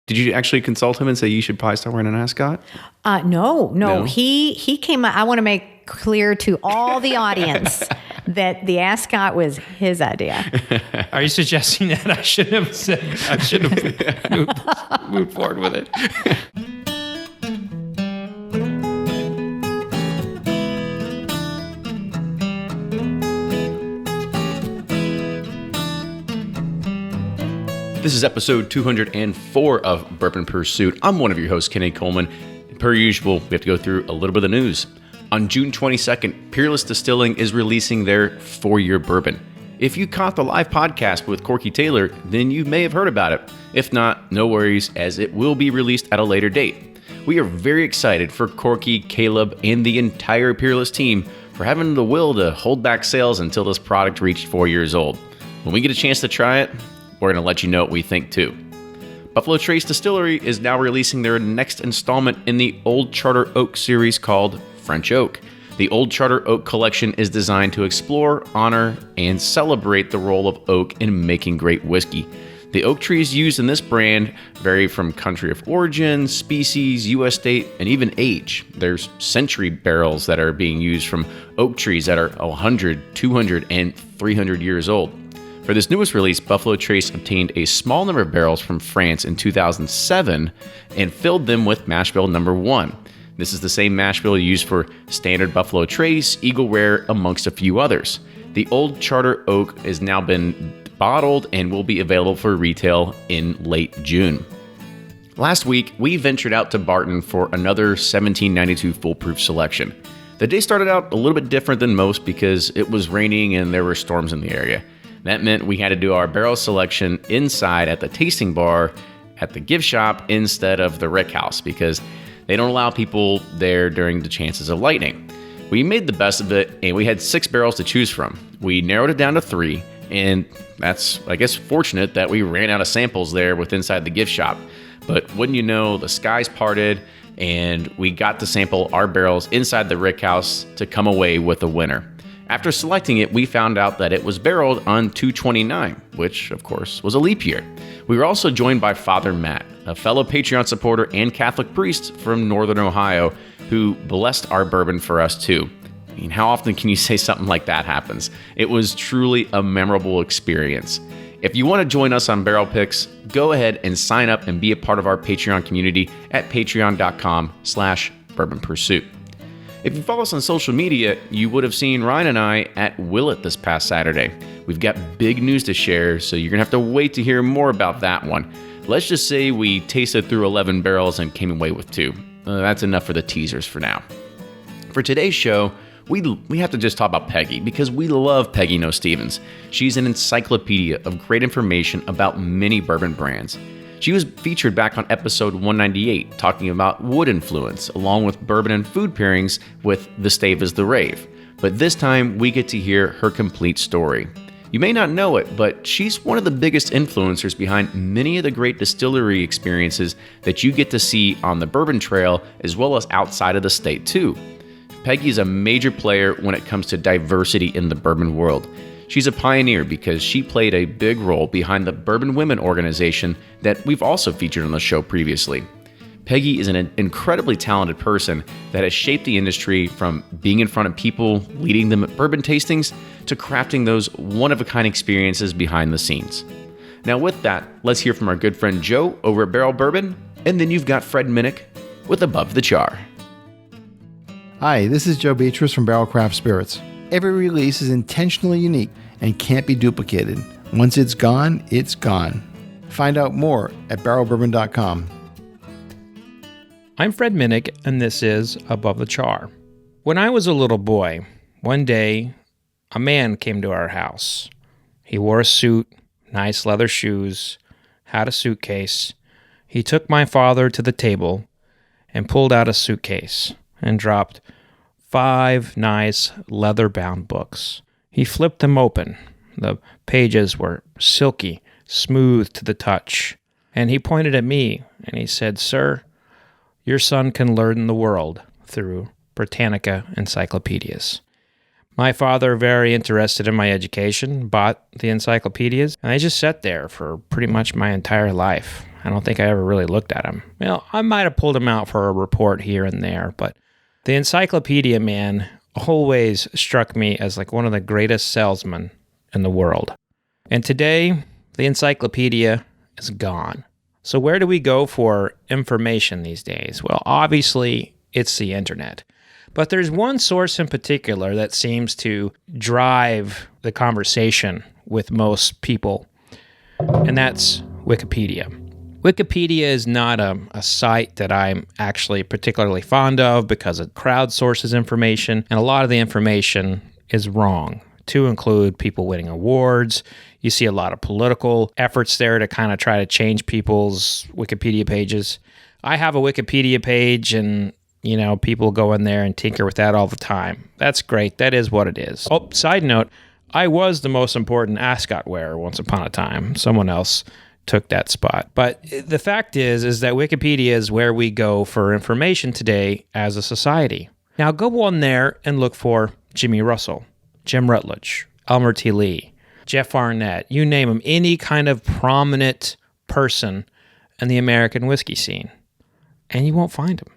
Did you actually consult him and say you should probably start wearing an ascot? No. He came. I want to make clear to all the audience that the ascot was his idea. Are you suggesting that I should have moved forward with it? This is episode 204 of Bourbon Pursuit. I'm one of your hosts, Kenny Coleman. Per usual, we have to go through a little bit of the news. On June 22nd, Peerless Distilling is releasing their 4-year bourbon. If you caught the live podcast with Corky Taylor, then you may have heard about it. If not, no worries, as it will be released at a later date. We are very excited for Corky, Caleb, and the entire Peerless team for having the will to hold back sales until this product reached 4 years old. When we get a chance to try it, we're going to let you know what we think too. Buffalo Trace Distillery is now releasing their next installment in the Old Charter Oak series called French Oak. The Old Charter Oak collection is designed to explore, honor, and celebrate the role of oak in making great whiskey. The oak trees used in this brand vary from country of origin, species, U.S. state, and even age. There's century barrels that are being used from oak trees that are 100, 200, and 300 years old. For this newest release, Buffalo Trace obtained a small number of barrels from France in 2007 and filled them with mash bill number 1. This is the same mash bill used for standard Buffalo Trace, Eagle Rare, amongst a few others. The Old Charter Oak has now been bottled and will be available for retail in late June. Last week, we ventured out to Barton for another 1792 foolproof selection. The day started out a little bit different than most because it was raining and there were storms in the area. That meant we had to do our barrel selection inside at the tasting bar at the gift shop instead of the rick house because they don't allow people there during the chances of lightning. We made the best of it and we had 6 barrels to choose from. We narrowed it down to 3 and that's, I guess, fortunate that we ran out of samples there with inside the gift shop. But wouldn't you know, the skies parted and we got to sample our barrels inside the rick house to come away with a winner. After selecting it, we found out that it was barreled on 2/29, which, of course, was a leap year. We were also joined by Father Matt, a fellow Patreon supporter and Catholic priest from Northern Ohio, who blessed our bourbon for us, too. I mean, how often can you say something like that happens? It was truly a memorable experience. If you want to join us on Barrel Picks, go ahead and sign up and be a part of our Patreon community at patreon.com/Bourbon Pursuit. If you follow us on social media, you would have seen Ryan and I at Willet this past Saturday. We've got big news to share, so you're going to have to wait to hear more about that one. Let's just say we tasted through 11 barrels and came away with 2. That's enough for the teasers for now. For today's show, we have to just talk about Peggy because we love Peggy Noe Stevens. She's an encyclopedia of great information about many bourbon brands. She was featured back on episode 198, talking about wood influence, along with bourbon and food pairings with The Stave is the Rave. But this time, we get to hear her complete story. You may not know it, but she's one of the biggest influencers behind many of the great distillery experiences that you get to see on the bourbon trail, as well as outside of the state, too. Peggy is a major player when it comes to diversity in the bourbon world. She's a pioneer because she played a big role behind the Bourbon Women organization that we've also featured on the show previously. Peggy is an incredibly talented person that has shaped the industry from being in front of people, leading them at bourbon tastings, to crafting those one-of-a-kind experiences behind the scenes. Now with that, let's hear from our good friend Joe over at Barrel Bourbon, and then you've got Fred Minnick with Above the Char. Hi, this is Joe Beatrice from Barrel Craft Spirits. Every release is intentionally unique and can't be duplicated. Once it's gone, it's gone. Find out more at barrelbourbon.com. I'm Fred Minnick, and this is Above the Char. When I was a little boy, one day, a man came to our house. He wore a suit, nice leather shoes, had a suitcase. He took my father to the table and pulled out a suitcase and dropped 5 nice leather-bound books. He flipped them open. The pages were silky, smooth to the touch. And he pointed at me and he said, "Sir, your son can learn the world through Britannica encyclopedias." My father, very interested in my education, bought the encyclopedias, and I just sat there for pretty much my entire life. I don't think I ever really looked at them. Well, I might have pulled them out for a report here and there, but the encyclopedia man always struck me as like one of the greatest salesmen in the world. And today, the encyclopedia is gone. So where do we go for information these days? Well, obviously, it's the internet. But there's one source in particular that seems to drive the conversation with most people, and that's Wikipedia. Wikipedia is not a site that I'm actually particularly fond of because it crowdsources information, and a lot of the information is wrong, to include people winning awards. You see a lot of political efforts there to kind of try to change people's Wikipedia pages. I have a Wikipedia page, and people go in there and tinker with that all the time. That's great. That is what it is. Oh, side note, I was the most important ascot wearer once upon a time. Someone else took that spot. But the fact is that Wikipedia is where we go for information today as a society. Now go on there and look for Jimmy Russell, Jim Rutledge, Elmer T. Lee, Jeff Arnett, you name them, any kind of prominent person in the American whiskey scene, and you won't find them.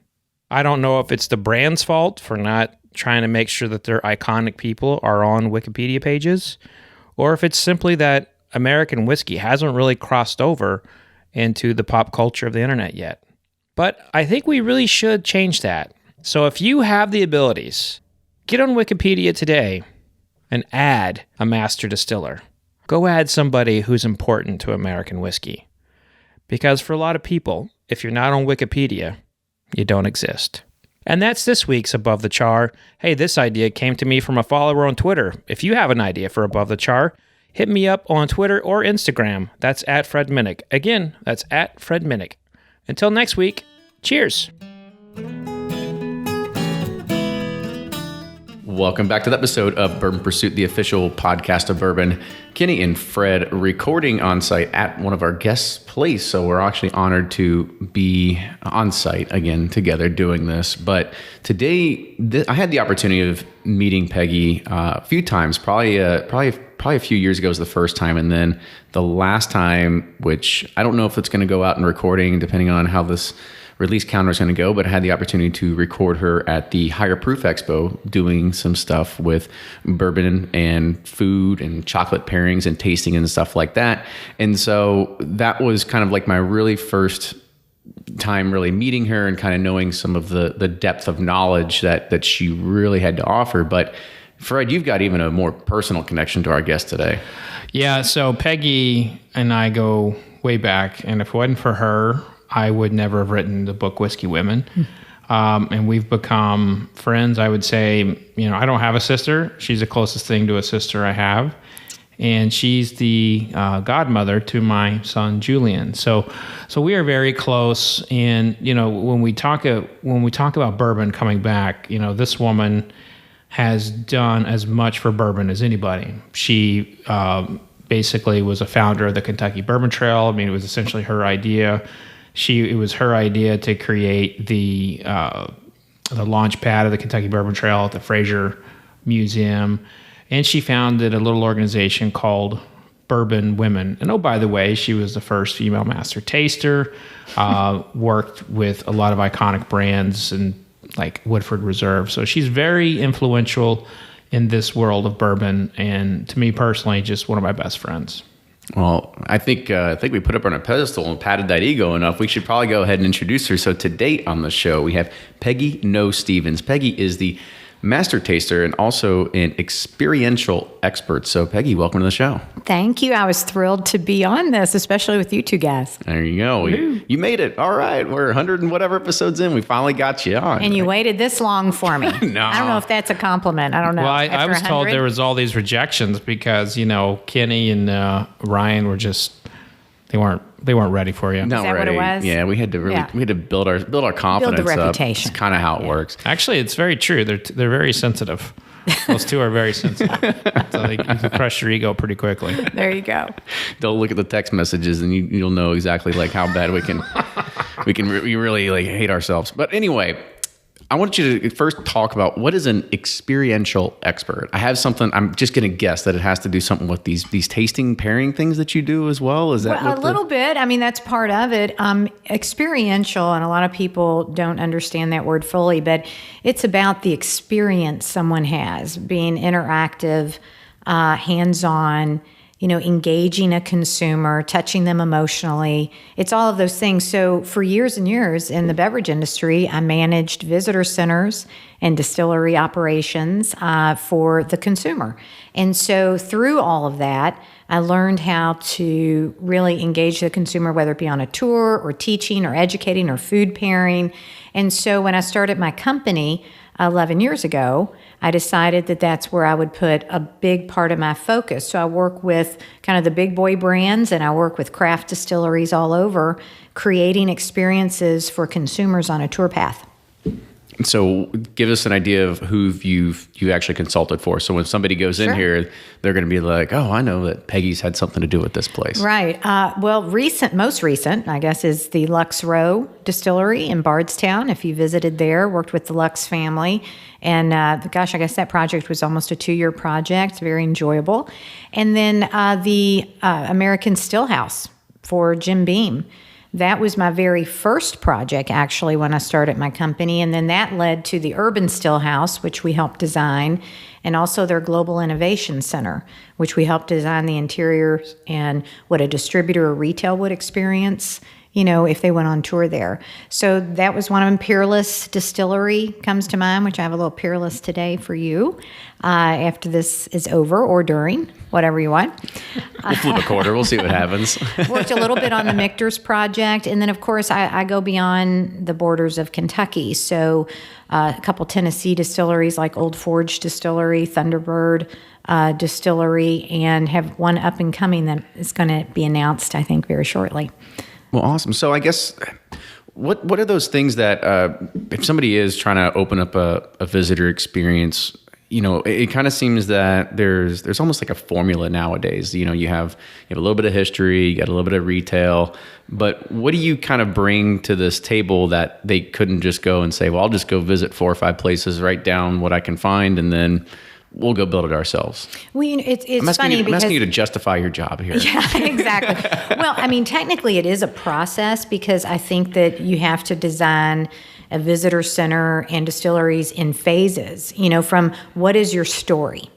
I don't know if it's the brand's fault for not trying to make sure that their iconic people are on Wikipedia pages, or if it's simply that American whiskey hasn't really crossed over into the pop culture of the internet yet. But I think we really should change that. So if you have the abilities, get on Wikipedia today and add a master distiller. Go add somebody who's important to American whiskey. Because for a lot of people, if you're not on Wikipedia, you don't exist. And that's this week's Above the Char. Hey, this idea came to me from a follower on Twitter. If you have an idea for Above the Char, hit me up on Twitter or Instagram. That's at Fred Minnick. Again, that's at Fred Minnick. Until next week, cheers. Welcome back to the episode of Bourbon Pursuit, the official podcast of bourbon. Kenny and Fred recording on site at one of our guests' place. So we're actually honored to be on site again together doing this. But today, I had the opportunity of meeting Peggy a few times. Probably a few years ago was the first time, and then the last time, which I don't know if it's going to go out in recording, depending on how this release counter is going to go, but I had the opportunity to record her at the Higher Proof Expo doing some stuff with bourbon and food and chocolate pairings and tasting and stuff like that. And so that was kind of like my really first time really meeting her and kind of knowing some of the depth of knowledge that she really had to offer. But Fred, you've got even a more personal connection to our guest today. Yeah, so Peggy and I go way back, and if it wasn't for her, I would never have written the book Whiskey Women. And we've become friends. I would say, I don't have a sister. She's the closest thing to a sister I have. And she's the godmother to my son, Julian. So we are very close. And, when we talk about bourbon coming back, this woman has done as much for bourbon as anybody. She basically was a founder of the Kentucky Bourbon Trail. I mean, it was essentially her idea. It was her idea to create the launch pad of the Kentucky Bourbon Trail at the Fraser Museum. And she founded a little organization called Bourbon Women. And oh, by the way, she was the first female master taster, worked with a lot of iconic brands and like Woodford Reserve. So she's very influential in this world of bourbon. And to me personally, just one of my best friends. Well, I think we put up on a pedestal and patted that ego enough. We should probably go ahead and introduce her. So to date on the show, we have Peggy Noe Stevens. Peggy is the master taster and also an experiential expert. So Peggy, welcome to the show. Thank you. I was thrilled to be on this, especially with you two guys. There you go. You made it. All right. We're 100 and whatever episodes in. We finally got you on. And you waited this long for me. No. I don't know if that's a compliment. I don't know. Well, I was told there was all these rejections because, Kenny and Ryan were just, they weren't ready for you. Not Is that ready. What it was? Yeah, we had to build our confidence Build the reputation. Up. It's kind of how it works. Actually, it's very true. They're very sensitive. Those two are very sensitive. So you can crush your ego pretty quickly. There you go. They'll look at the text messages and you'll know exactly like how bad we really like hate ourselves. But anyway, I want you to first talk about what is an experiential expert. I have something, I'm just going to guess that it has to do something with these tasting pairing things that you do as well. Is that a little bit? I mean, that's part of it. Experiential, and a lot of people don't understand that word fully, but it's about the experience someone has, being interactive, hands-on, engaging a consumer, touching them emotionally. It's all of those things. So for years and years in the beverage industry, I managed visitor centers and distillery operations for the consumer. And so through all of that, I learned how to really engage the consumer, whether it be on a tour or teaching or educating or food pairing. And so when I started my company 11 years ago, I decided that that's where I would put a big part of my focus. So I work with kind of the big boy brands, and I work with craft distilleries all over, creating experiences for consumers on a tour path. So give us an idea of who you actually consulted for. So when somebody goes in here, they're going to be like, oh, I know that Peggy's had something to do with this place. Right. Well, most recent, I guess, is the Lux Row Distillery in Bardstown. If you visited there, worked with the Lux family. And gosh, I guess that project was almost a 2-year project, very enjoyable. And then the American Stillhouse for Jim Beam. That was my very first project, actually, when I started my company. And then that led to the Urban Stillhouse, which we helped design, and also their Global Innovation Center, which we helped design the interior and what a distributor or retail would experience, if they went on tour there. So that was one of them. Peerless Distillery comes to mind, which I have a little Peerless today for you after this is over or during, whatever you want. We'll flip a quarter. We'll see what happens. Worked a little bit on the Michter's project. And then, of course, I go beyond the borders of Kentucky. So a couple Tennessee distilleries like Old Forge Distillery, Thunderbird Distillery, and have one up and coming that is going to be announced, I think, very shortly. Well, awesome. So I guess what are those things that if somebody is trying to open up a visitor experience, it kind of seems that there's almost like a formula nowadays. You have a little bit of history, you got a little bit of retail, but what do you kind of bring to this table that they couldn't just go and say, well, I'll just go visit 4 or 5 places, write down what I can find, and then we'll go build it ourselves. Well, it's funny because... I'm asking you to justify your job here. Yeah, exactly. Well, I mean, technically it is a process because I think that you have to design a visitor center and distilleries in phases, from what is your story?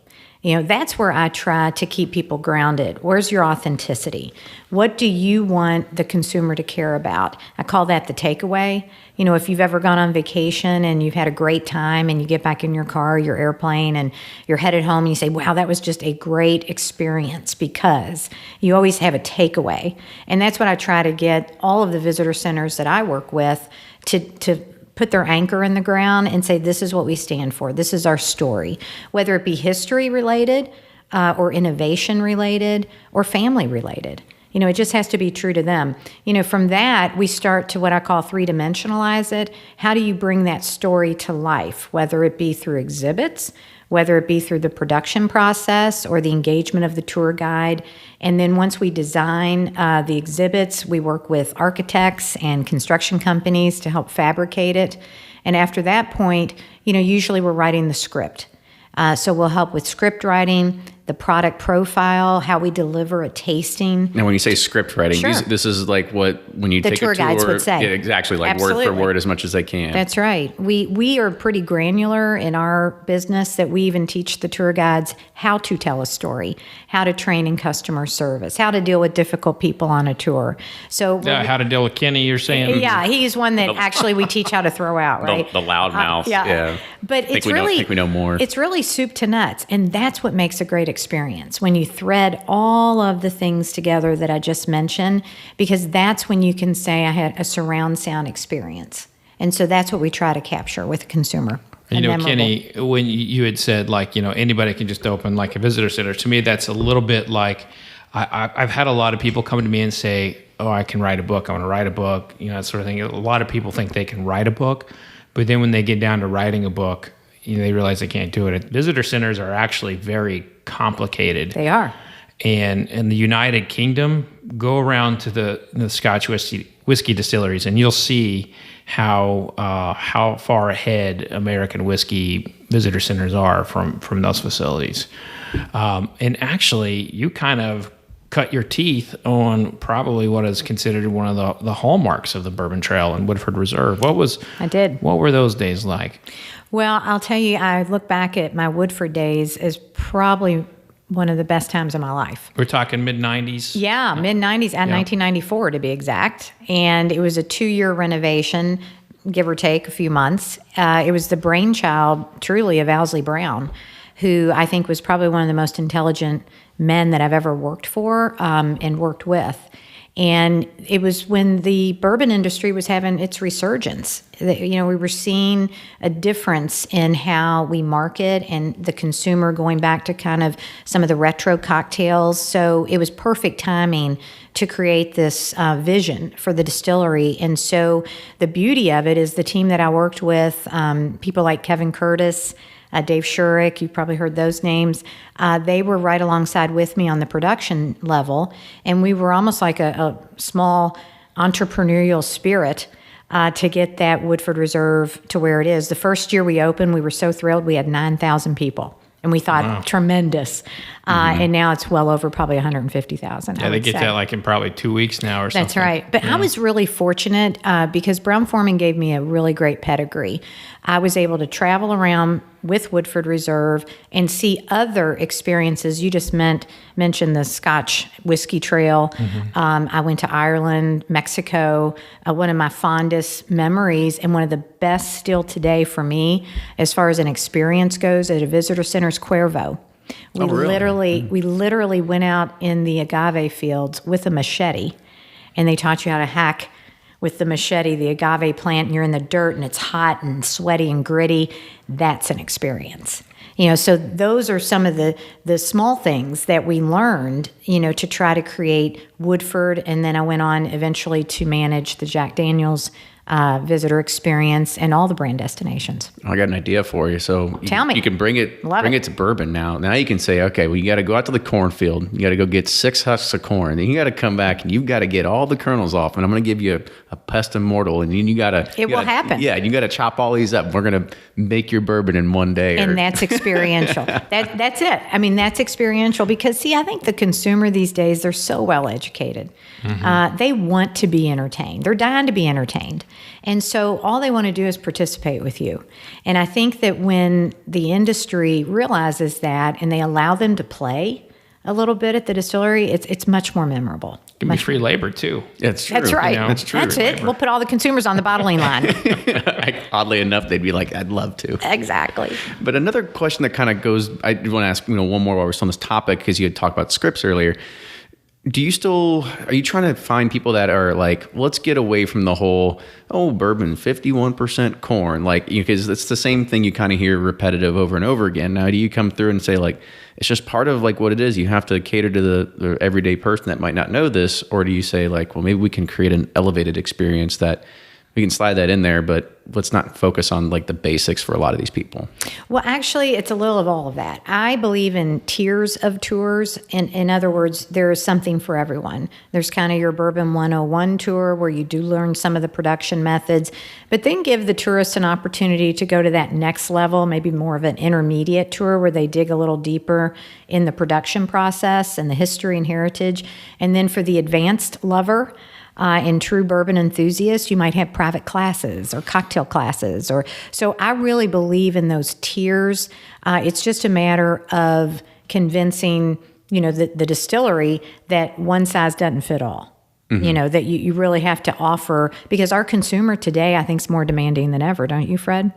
That's where I try to keep people grounded. Where's your authenticity? What do you want the consumer to care about? I call that the takeaway. If you've ever gone on vacation and you've had a great time and you get back in your car, your airplane, and you're headed home and you say, wow, that was just a great experience, because you always have a takeaway. And that's what I try to get all of the visitor centers that I work with to put their anchor in the ground and say, this is what we stand for. This is our story, whether it be history related or innovation related or family related. It just has to be true to them. From that, we start to what I call 3-dimensionalize it. How do you bring that story to life, whether it be through exhibits, whether it be through the production process or the engagement of the tour guide. And then once we design the exhibits, we work with architects and construction companies to help fabricate it. And after that point, usually we're writing the script. So we'll help with script writing, the product profile, how we deliver a tasting. Now, when you say script writing, Sure. this is like when you The take tour a tour. guides would say. Yeah, exactly, like Absolutely. word for word as much as they can. That's right. We are pretty granular in our business that we even teach the tour guides how to tell a story, how to train in customer service, how to deal with difficult people on a tour. So How to deal with Kenny, you're saying? yeah, he's one that actually we teach how to throw out, right? The loud mouth. Yeah. But I think we know more. It's really soup to nuts, and that's what makes a great experience when you thread all of the things together that I just mentioned, because that's when you can say I had a surround sound experience. And so that's what we try to capture with the consumer. Kenny, when you had said anybody can just open like a visitor center, to me that's a little bit like I've had a lot of people come to me and say, oh, I can write a book, I want to write a book, that sort of thing. A lot of people think they can write a book, but then when they get down to writing a book, they realize they can't do it. Visitor centers are actually very complicated. They are. And in the United Kingdom, go around to the Scotch whiskey distilleries, and you'll see how far ahead American whiskey visitor centers are from those facilities. And actually, you kind of cut your teeth on probably what is considered one of the hallmarks of the Bourbon Trail and Woodford Reserve. I did. What were those days like? Well, I'll tell you, I look back at my Woodford days as probably one of the best times of my life. We're talking mid-'90s? Yeah, mid-'90s, 1994 to be exact. And it was a 2-year renovation, give or take a few months. It was the brainchild, truly, of Owsley Brown, who I think was probably one of the most intelligent men that I've ever worked for and worked with. And it was when the bourbon industry was having its resurgence. We were seeing a difference in how we market and the consumer going back to kind of some of the retro cocktails. So it was perfect timing to create this vision for the distillery. And so the beauty of it is the team that I worked with, people like Kevin Curtis, Dave Shurick, you've probably heard those names. They were right alongside with me on the production level, and we were almost like a small entrepreneurial spirit to get that Woodford Reserve to where it is. The first year we opened, we were so thrilled. We had 9,000 people, and we thought, tremendous. And now it's well over probably 150,000. Yeah, they get that like in probably 2 weeks now or something. That's right. But I was really fortunate because Brown-Forman gave me a really great pedigree. I was able to travel around with Woodford Reserve and see other experiences. You just mentioned the Scotch whiskey trail. I went to Ireland, Mexico. One of my fondest memories and one of the best still today for me as far as an experience goes at a visitor center is Cuervo. We literally went out in the agave fields with a machete, and they taught you how to hack with the machete the agave plant, and you're in the dirt and it's hot and sweaty and gritty. That's an experience. So those are some of the small things that we learned, to try to create Woodford. And then I went on eventually to manage the Jack Daniel's visitor experience and all the brand destinations. I got an idea for you. So Tell me. You can bring it to bourbon now. Now you can say, okay, well, you got to go out to the cornfield. You got to go get 6 husks of corn. Then you got to come back and you've got to get all the kernels off. And I'm going to give you a pest immortal. And you got to. It will happen. Yeah, you got to chop all these up. We're going to make your bourbon in one day. And that's experiential. That's it. I mean, that's experiential because, see, I think the consumer these days, they're so well educated. They want to be entertained. They're dying to be entertained. And so all they want to do is participate with you. And I think that when the industry realizes that and they allow them to play a little bit at the distillery, it's much more memorable. Give me free labor too. That's true. That's right. That's true. That's it. We'll put all the consumers on the bottling line. Oddly enough, they'd be like, I'd love to. Exactly. But another question that kind of goes, I want to ask one more while we're still on this topic, because you had talked about scripts earlier. Are you trying to find people that are like, let's get away from the whole, bourbon, 51% corn, because it's the same thing you kind of hear repetitive over and over again. Now, do you come through and say it's just part of what it is, you have to cater to the everyday person that might not know this? Or do you say maybe we can create an elevated experience that we can slide that in there, but let's not focus on the basics for a lot of these people? Well, actually, it's a little of all of that. I believe in tiers of tours. In other words, there is something for everyone. There's kind of your Bourbon 101 tour where you do learn some of the production methods, but then give the tourists an opportunity to go to that next level, maybe more of an intermediate tour where they dig a little deeper in the production process and the history and heritage. And then for the advanced lover, and true bourbon enthusiasts, you might have private classes or cocktail classes. So I really believe in those tiers. It's just a matter of convincing, the distillery that one size doesn't fit all. That you really have to offer, because our consumer today, I think, is more demanding than ever. Don't you, Fred?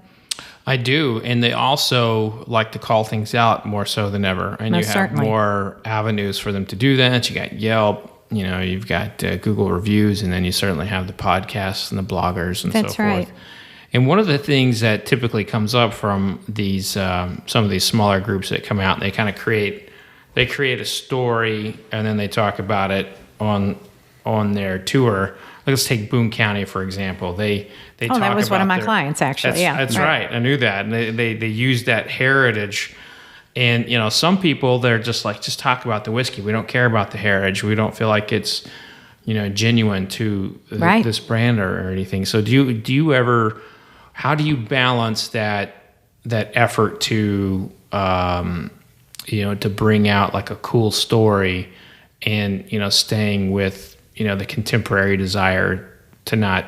I do. And they also like to call things out more so than ever. And Most you have certainly. more avenues for them to do that. You got Yelp. You've got Google reviews, and then you certainly have the podcasts and the bloggers and so forth. That's right. And one of the things that typically comes up from these some of these smaller groups that come out, and they kind of create a story, and then they talk about it on their tour. Let's take Boone County, for example. They talk that was about one of my clients, actually. That's right. I knew that. And they use that heritage. And, some people, they're just talk about the whiskey. We don't care about the heritage. We don't feel like it's, genuine to Right. this brand or anything. So do you ever, how do you balance that effort to, to bring out like a cool story and, staying with, the contemporary desire to not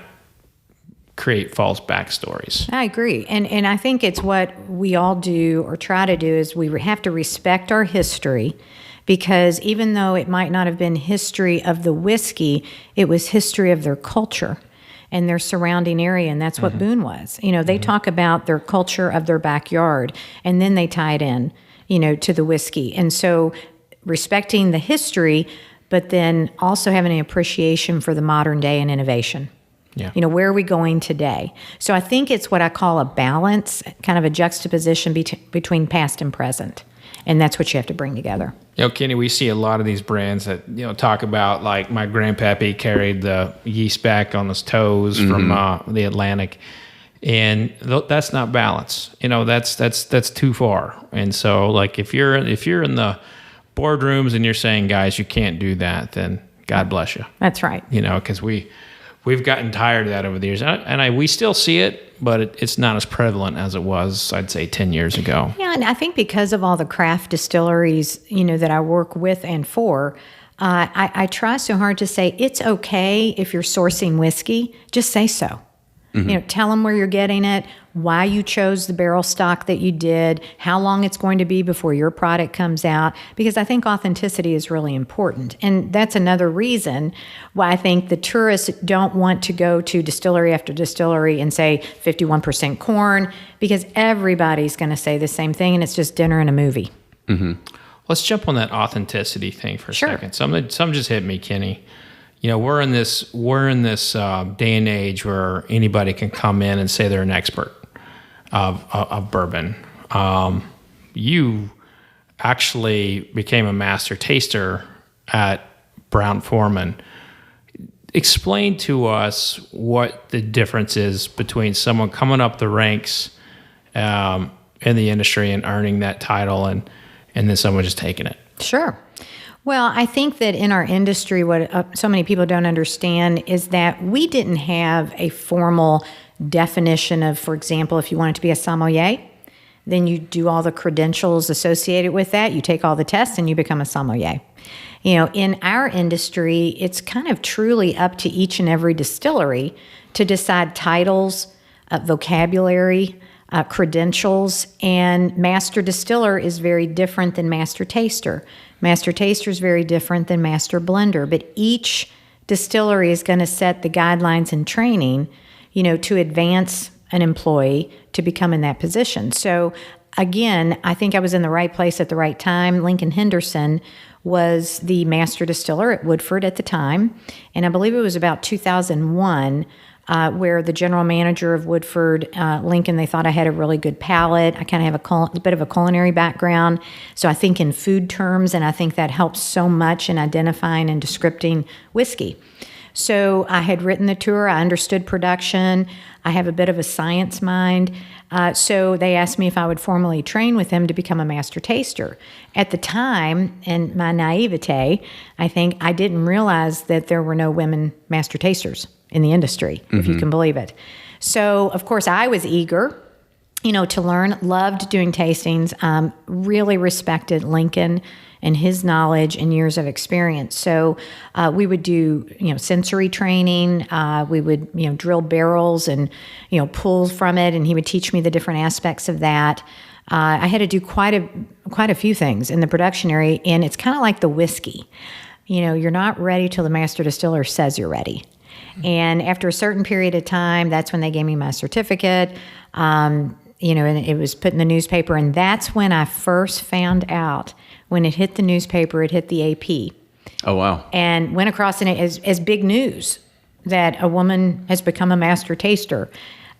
create false backstories? I agree. And I think it's what we all do or try to do is we have to respect our history, because even though it might not have been history of the whiskey, it was history of their culture and their surrounding area. And that's what Boone was. They talk about their culture of their backyard, and then they tie it in, to the whiskey. And so respecting the history, but then also having an appreciation for the modern day and innovation. Yeah. Where are we going today? So I think it's what I call a balance, kind of a juxtaposition between past and present. And that's what you have to bring together. Kenny, we see a lot of these brands that, talk about, like, my grandpappy carried the yeast back on his toes from the Atlantic. And that's not balance. That's too far. And so, like, if you're in the boardrooms and you're saying, guys, you can't do that, then God bless you. That's right. Because we've gotten tired of that over the years. And we still see it, but it's not as prevalent as it was, I'd say, 10 years ago. Yeah, and I think because of all the craft distilleries, that I work with and for, I try so hard to say, it's okay if you're sourcing whiskey, just say so. Tell them where you're getting it, why you chose the barrel stock that you did, how long it's going to be before your product comes out, because I think authenticity is really important. And that's another reason why I think the tourists don't want to go to distillery after distillery and say 51% corn, because everybody's going to say the same thing, and it's just dinner and a movie. Let's jump on that authenticity thing for a Sure. second. Some just hit me, Kenny. We're in this day and age where anybody can come in and say they're an expert of bourbon. You actually became a master taster at Brown-Forman. Explain to us what the difference is between someone coming up the ranks in the industry and earning that title and then someone just taking it. Sure. Well, I think that in our industry, what so many people don't understand is that we didn't have a formal definition of, for example, if you wanted to be a sommelier, then you do all the credentials associated with that. You take all the tests and you become a sommelier. In our industry, it's kind of truly up to each and every distillery to decide titles, vocabulary, credentials, and master distiller is very different than master taster. Master taster is very different than master blender, but each distillery is going to set the guidelines and training, to advance an employee to become in that position. So again, I think I was in the right place at the right time. Lincoln Henderson was the master distiller at Woodford at the time, and I believe it was about 2001 where the general manager of Woodford, Lincoln, they thought I had a really good palate. I kind of have a bit of a culinary background, so I think in food terms, and I think that helps so much in identifying and descripting whiskey. So I had written the tour. I understood production. I have a bit of a science mind. So they asked me if I would formally train with them to become a master taster. At the time, in my naivete, I think I didn't realize that there were no women master tasters in the industry, if you can believe it. So, of course, I was eager, to learn, loved doing tastings, really respected Lincoln and his knowledge and years of experience. So we would do, sensory training. We would, drill barrels and, pull from it, and he would teach me the different aspects of that. I had to do quite a few things in the production area, and it's kind of like the whiskey. You're not ready till the master distiller says you're ready. And after a certain period of time, that's when they gave me my certificate, and it was put in the newspaper. And that's when I first found out, when it hit the newspaper, it hit the AP. Oh, wow. And went across in it as big news that a woman has become a master taster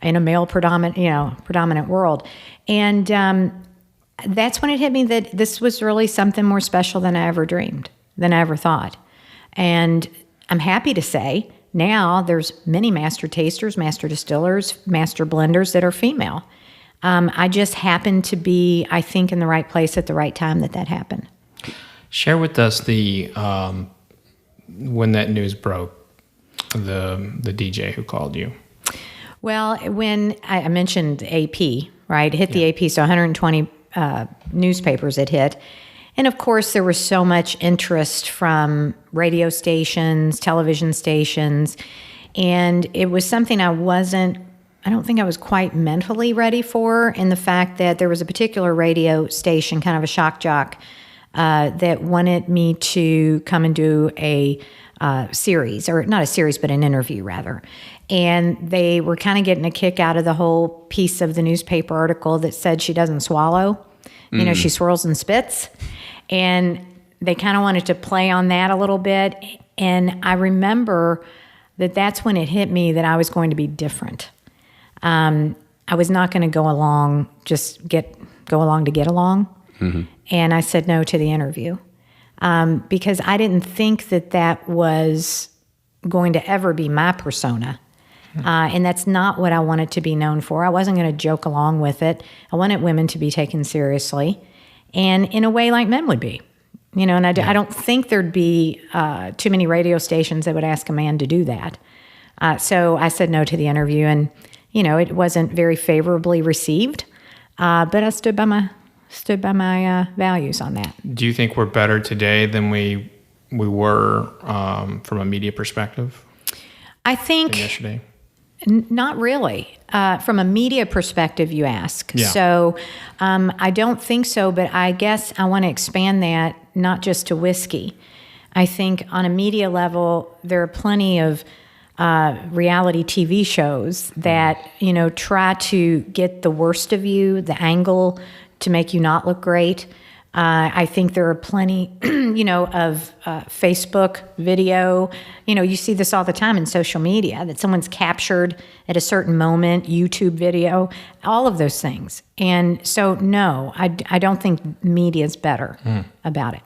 in a male predominant world. And that's when it hit me that this was really something more special than I ever dreamed, than I ever thought. And I'm happy to say now there's many master tasters, master distillers, master blenders that are female. I just happened to be, I think, in the right place at the right time that happened. Share with us the when that news broke, the DJ who called you? Well, when I mentioned AP, right? It hit the AP, so 120 newspapers it hit. And of course, there was so much interest from radio stations, television stations, and it was something I don't think I was quite mentally ready for, in the fact that there was a particular radio station, kind of a shock jock, that wanted me to come and do a series, or not a series, but an interview rather. And they were kind of getting a kick out of the whole piece of the newspaper article that said she doesn't swallow. You know, she swirls and spits. And they kind of wanted to play on that a little bit. And I remember that's when it hit me that I was going to be different. I was not going to go along, go along to get along. Mm-hmm. And I said no to the interview. Because I didn't think that was going to ever be my persona. And that's not what I wanted to be known for. I wasn't going to joke along with it. I wanted women to be taken seriously, and in a way like men would be. You know, and I don't think there'd be too many radio stations that would ask a man to do that. So I said no to the interview, and, you know, it wasn't very favorably received, but I stood by my values on that. Do you think we're better today than we were from a media perspective? I think yesterday. Not really. From a media perspective, you ask. Yeah. So I don't think so, but I guess I want to expand that not just to whiskey. I think on a media level, there are plenty of reality TV shows that, you know, try to get the worst of you, the angle to make you not look great. I think there are plenty, you know, of Facebook video. You know, you see this all the time in social media, that someone's captured at a certain moment, YouTube video, all of those things. And so, no, I don't think media is better about it.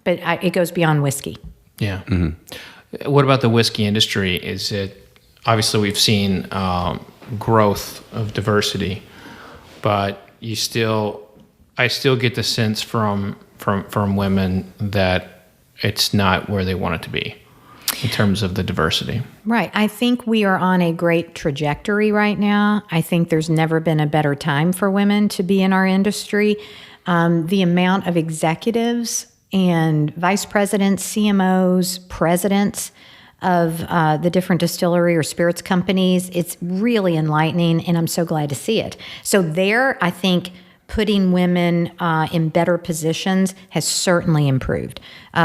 But it goes beyond whiskey. Yeah. Mm-hmm. What about the whiskey industry? Is it, obviously we've seen growth of diversity, but I still get the sense from women that it's not where they want it to be in terms of the diversity. Right. I think we are on a great trajectory right now. I think there's never been a better time for women to be in our industry. The amount of executives and vice presidents, CMOs, presidents of the different distillery or spirits companies, it's really enlightening, and I'm so glad to see it. So there, I think putting women in better positions has certainly improved.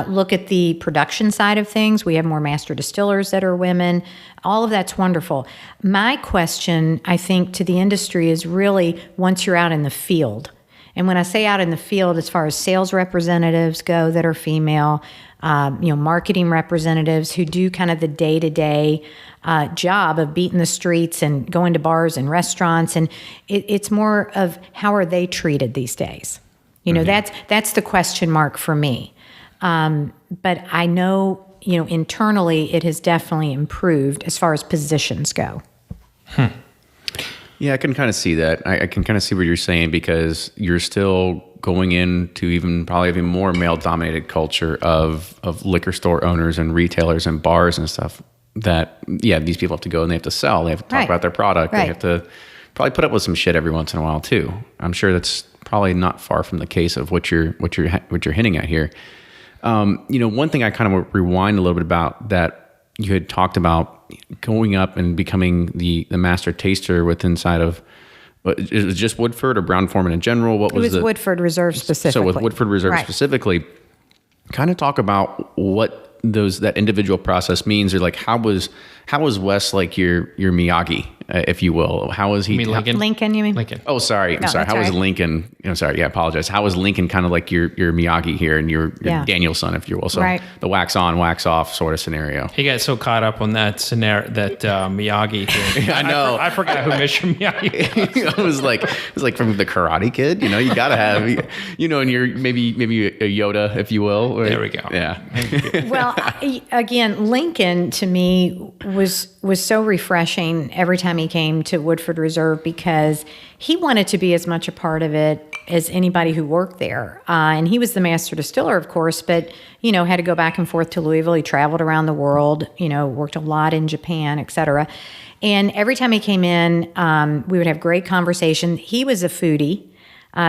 Look at the production side of things. We have more master distillers that are women. All of that's wonderful. My question, I think, to the industry is really once you're out in the field. And when I say out in the field, as far as sales representatives go that are female, marketing representatives who do kind of the day-to-day job of beating the streets and going to bars and restaurants, and it's more of how are they treated these days. You know, that's the question mark for me. But I know, you know, internally it has definitely improved as far as positions go. Yeah, I can kind of see that. I can kind of see what you're saying, because you're still going into probably even more male-dominated culture of liquor store owners and retailers and bars and stuff that, these people have to go and they have to sell. They have to talk about their product. Right. They have to probably put up with some shit every once in a while too. I'm sure that's probably not far from the case of what you're hinting at here. One thing I kind of rewind a little bit about that you had talked about going up and becoming the master taster with inside of, is it just Woodford or Brown-Forman in general? It was Woodford Reserve specifically. So with Woodford Reserve specifically, kind of talk about what that individual process means, or like how was Wes like your Miyagi, if you will? How was he? You mean Lincoln? Lincoln, you mean? Lincoln. Oh, sorry. I'm sorry. How was Lincoln? I apologize. How was Lincoln kind of like your Miyagi here and your Danielson, if you will? So the wax on, wax off sort of scenario. He got so caught up on that scenario, that Miyagi thing. I know. I forgot who Mr. Miyagi was. It was like from the Karate Kid. You know, you gotta have, and you're maybe a Yoda, if you will. There we go. Yeah. Well, again, Lincoln to me was so refreshing every time he he came to Woodford Reserve because he wanted to be as much a part of it as anybody who worked there. And he was the master distiller, of course, but, had to go back and forth to Louisville. He traveled around the world, worked a lot in Japan, et cetera. And every time he came in, we would have great conversation. He was a foodie.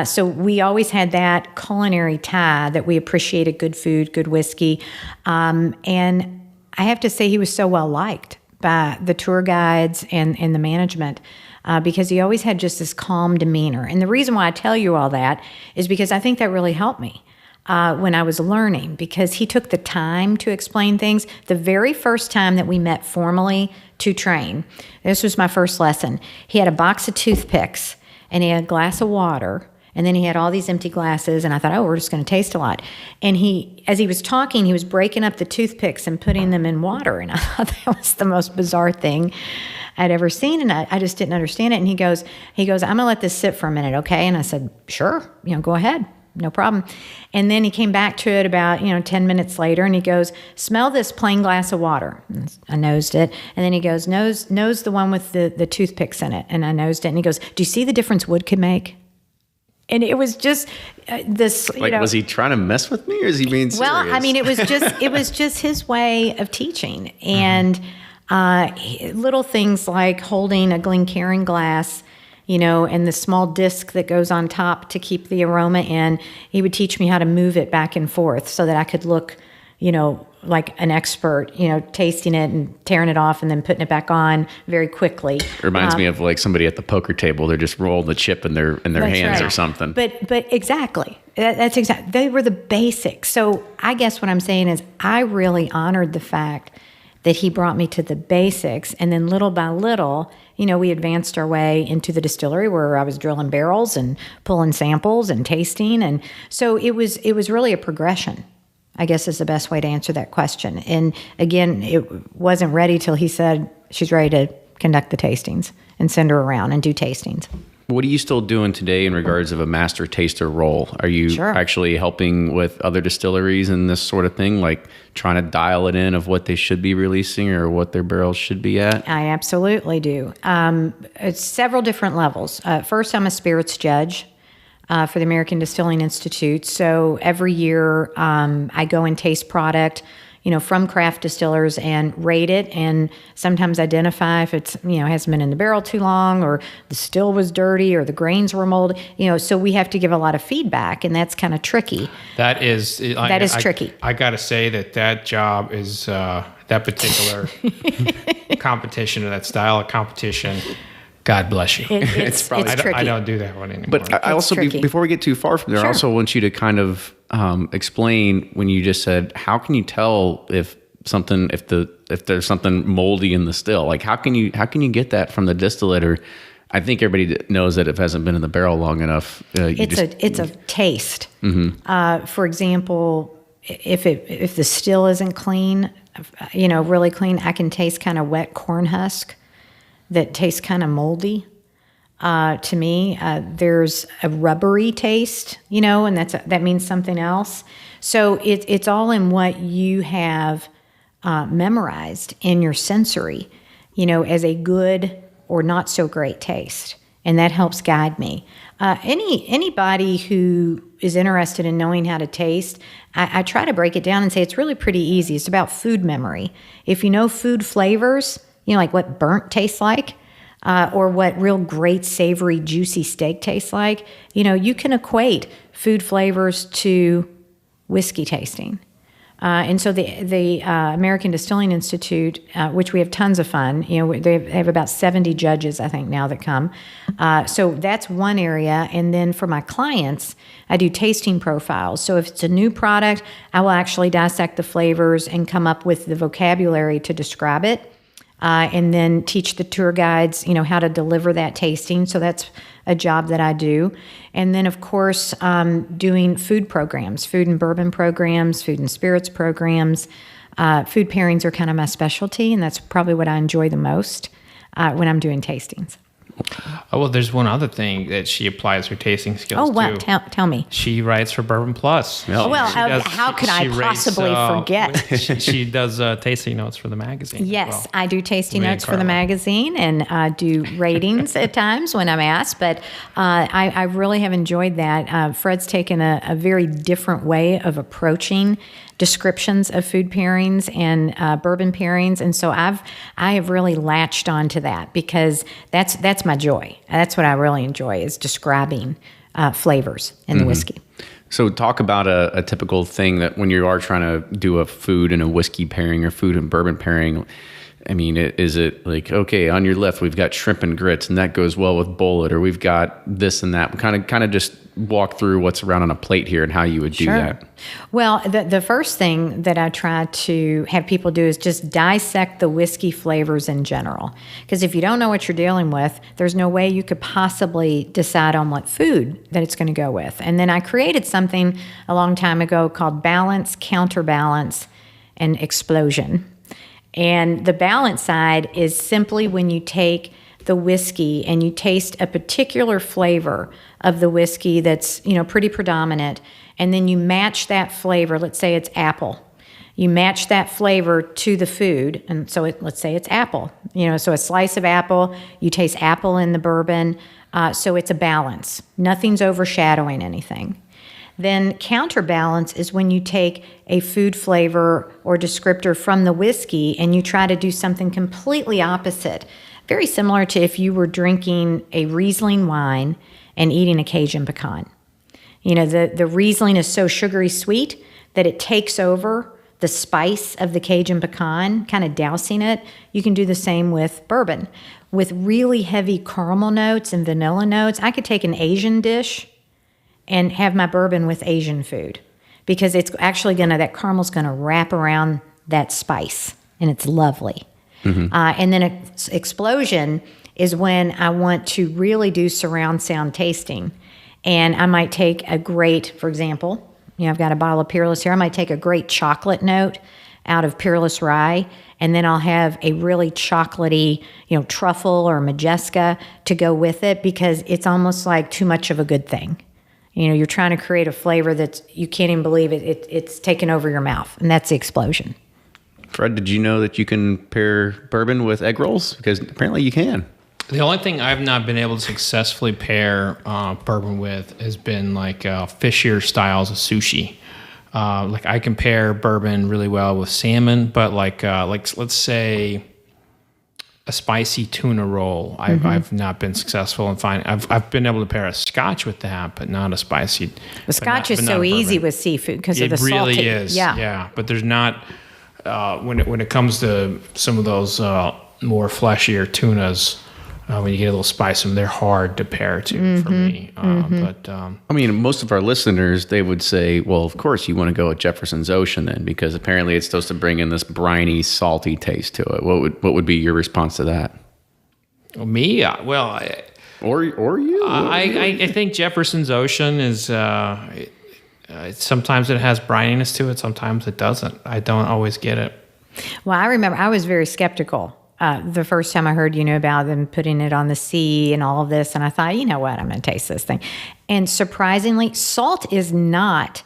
So we always had that culinary tie that we appreciated good food, good whiskey. And I have to say he was so well liked by the tour guides and the management because he always had just this calm demeanor. And the reason why I tell you all that is because I think that really helped me when I was learning, because he took the time to explain things. The very first time that we met formally to train, this was my first lesson, he had a box of toothpicks and he had a glass of water. And then he had all these empty glasses, and I thought, oh, we're just going to taste a lot. And as he was talking, he was breaking up the toothpicks and putting them in water. And I thought that was the most bizarre thing I'd ever seen, and I just didn't understand it. And he goes, I'm going to let this sit for a minute, okay? And I said, sure, go ahead, no problem. And then he came back to it about 10 minutes later, and he goes, smell this plain glass of water. And I nosed it, and then he goes, nose the one with the toothpicks in it. And I nosed it, and he goes, do you see the difference wood could make? And it was just this, was he trying to mess with me, or is he being serious? Well, I mean, it was just his way of teaching, and little things like holding a Glencairn glass, and the small disc that goes on top to keep the aroma in. He would teach me how to move it back and forth so that I could look, like an expert, tasting it and tearing it off and then putting it back on very quickly. It reminds me of like somebody at the poker table. They're just rolling the chip in their hands, right, or something. But exactly. That's exactly. They were the basics. So I guess what I'm saying is I really honored the fact that he brought me to the basics, and then little by little, we advanced our way into the distillery where I was drilling barrels and pulling samples and tasting, and so it was really a progression, I guess, is the best way to answer that question. And again, it wasn't ready till he said she's ready to conduct the tastings and send her around and do tastings. What are you still doing today in regards of a master taster role? Are you actually helping with other distilleries and this sort of thing, like trying to dial it in of what they should be releasing or what their barrels should be at? I absolutely do. It's several different levels. First, I'm a spirits judge for the American Distilling Institute. So every year I go and taste product, from craft distillers and rate it, and sometimes identify if it's, hasn't been in the barrel too long, or the still was dirty, or the grains were moldy. So we have to give a lot of feedback, and that's kind of tricky. That is tricky. I got to say that job is that particular competition, or that style of competition. God bless you. It's tricky. I don't do that one anymore. But I also, before we get too far from there, I also want you to kind of explain when you just said, how can you tell if there's something moldy in the still? Like, how can you get that from the distillator? I think everybody knows that if it hasn't been in the barrel long enough. It's a taste. Mm-hmm. For example, if the still isn't clean, really clean, I can taste kind of wet corn husk that tastes kind of moldy. To me, there's a rubbery taste, and that means something else. So it's all in what you have memorized in your sensory, as a good or not so great taste, and that helps guide me. Anybody who is interested in knowing how to taste, I try to break it down and say it's really pretty easy. It's about food memory. If you know food flavors, like what burnt tastes like, or what real great, savory, juicy steak tastes like, you can equate food flavors to whiskey tasting. And so the American Distilling Institute, which we have tons of fun, they have about 70 judges, I think, now that come. So that's one area. And then for my clients, I do tasting profiles. So if it's a new product, I will actually dissect the flavors and come up with the vocabulary to describe it. And then teach the tour guides, how to deliver that tasting. So that's a job that I do. And then, of course, doing food programs, food and bourbon programs, food and spirits programs. Food pairings are kind of my specialty, and that's probably what I enjoy the most when I'm doing tastings. Oh, well, there's one other thing that she applies her tasting skills Oh, wow. to. Tell me. She writes for Bourbon Plus. Oh. Well, how could I possibly forget? She does tasting notes for the magazine. Yes, as well. I do tasting Me and notes for the Carla. magazine and do ratings at times when I'm asked. But I really have enjoyed that. Fred's taken a very different way of approaching descriptions of food pairings and bourbon pairings, and so I have really latched onto that because that's my joy. That's what I really enjoy is describing flavors in the whiskey. So talk about a typical thing that when you are trying to do a food and a whiskey pairing or food and bourbon pairing, I mean, is it like, okay, on your left, we've got shrimp and grits and that goes well with bullet, or we've got this and that. Kind of just walk through what's around on a plate here and how you would do that. Well, the first thing that I try to have people do is just dissect the whiskey flavors in general. Because if you don't know what you're dealing with, there's no way you could possibly decide on what food that it's going to go with. And then I created something a long time ago called balance, counterbalance, and explosion. And the balance side is simply when you take the whiskey and you taste a particular flavor of the whiskey that's, pretty predominant, and then you match that flavor. Let's say it's apple. You match that flavor to the food, and so let's say it's apple. So a slice of apple, you taste apple in the bourbon, so it's a balance. Nothing's overshadowing anything. Then counterbalance is when you take a food flavor or descriptor from the whiskey and you try to do something completely opposite. Very similar to if you were drinking a Riesling wine and eating a Cajun pecan. The Riesling is so sugary sweet that it takes over the spice of the Cajun pecan, kind of dousing it. You can do the same with bourbon. With really heavy caramel notes and vanilla notes, I could take an Asian dish and have my bourbon with Asian food because it's actually that caramel's going to wrap around that spice, and it's lovely. And then explosion is when I want to really do surround sound tasting. And I might take a great, for example, I've got a bottle of Peerless here. I might take a great chocolate note out of Peerless Rye, and then I'll have a really chocolatey, truffle or Majesca to go with it because it's almost like too much of a good thing. You're trying to create a flavor that you can't even believe it's taken over your mouth, and that's the explosion. Fred, did you know that you can pair bourbon with egg rolls? Because apparently you can. The only thing I've not been able to successfully pair bourbon with has been like fishier styles of sushi. Like I can pair bourbon really well with salmon, but like let's say a spicy tuna roll. I've not been successful in finding. I've been able to pair a scotch with that, but not a spicy. The scotch is so easy with seafood because of the salty. It really is. Yeah. But there's not when it comes to some of those more fleshier tunas. When you get a little spice in them, they're hard to pair to for me. But I mean, most of our listeners, they would say, well, of course you want to go with Jefferson's Ocean then, because apparently it's supposed to bring in this briny, salty taste to it. What would be your response to that? Me? Or you? I think Jefferson's Ocean is... sometimes it has brininess to it. Sometimes it doesn't. I don't always get it. Well, I remember I was very skeptical the first time I heard, about them putting it on the sea and all of this. And I thought, you know what, I'm going to taste this thing. And surprisingly, salt is not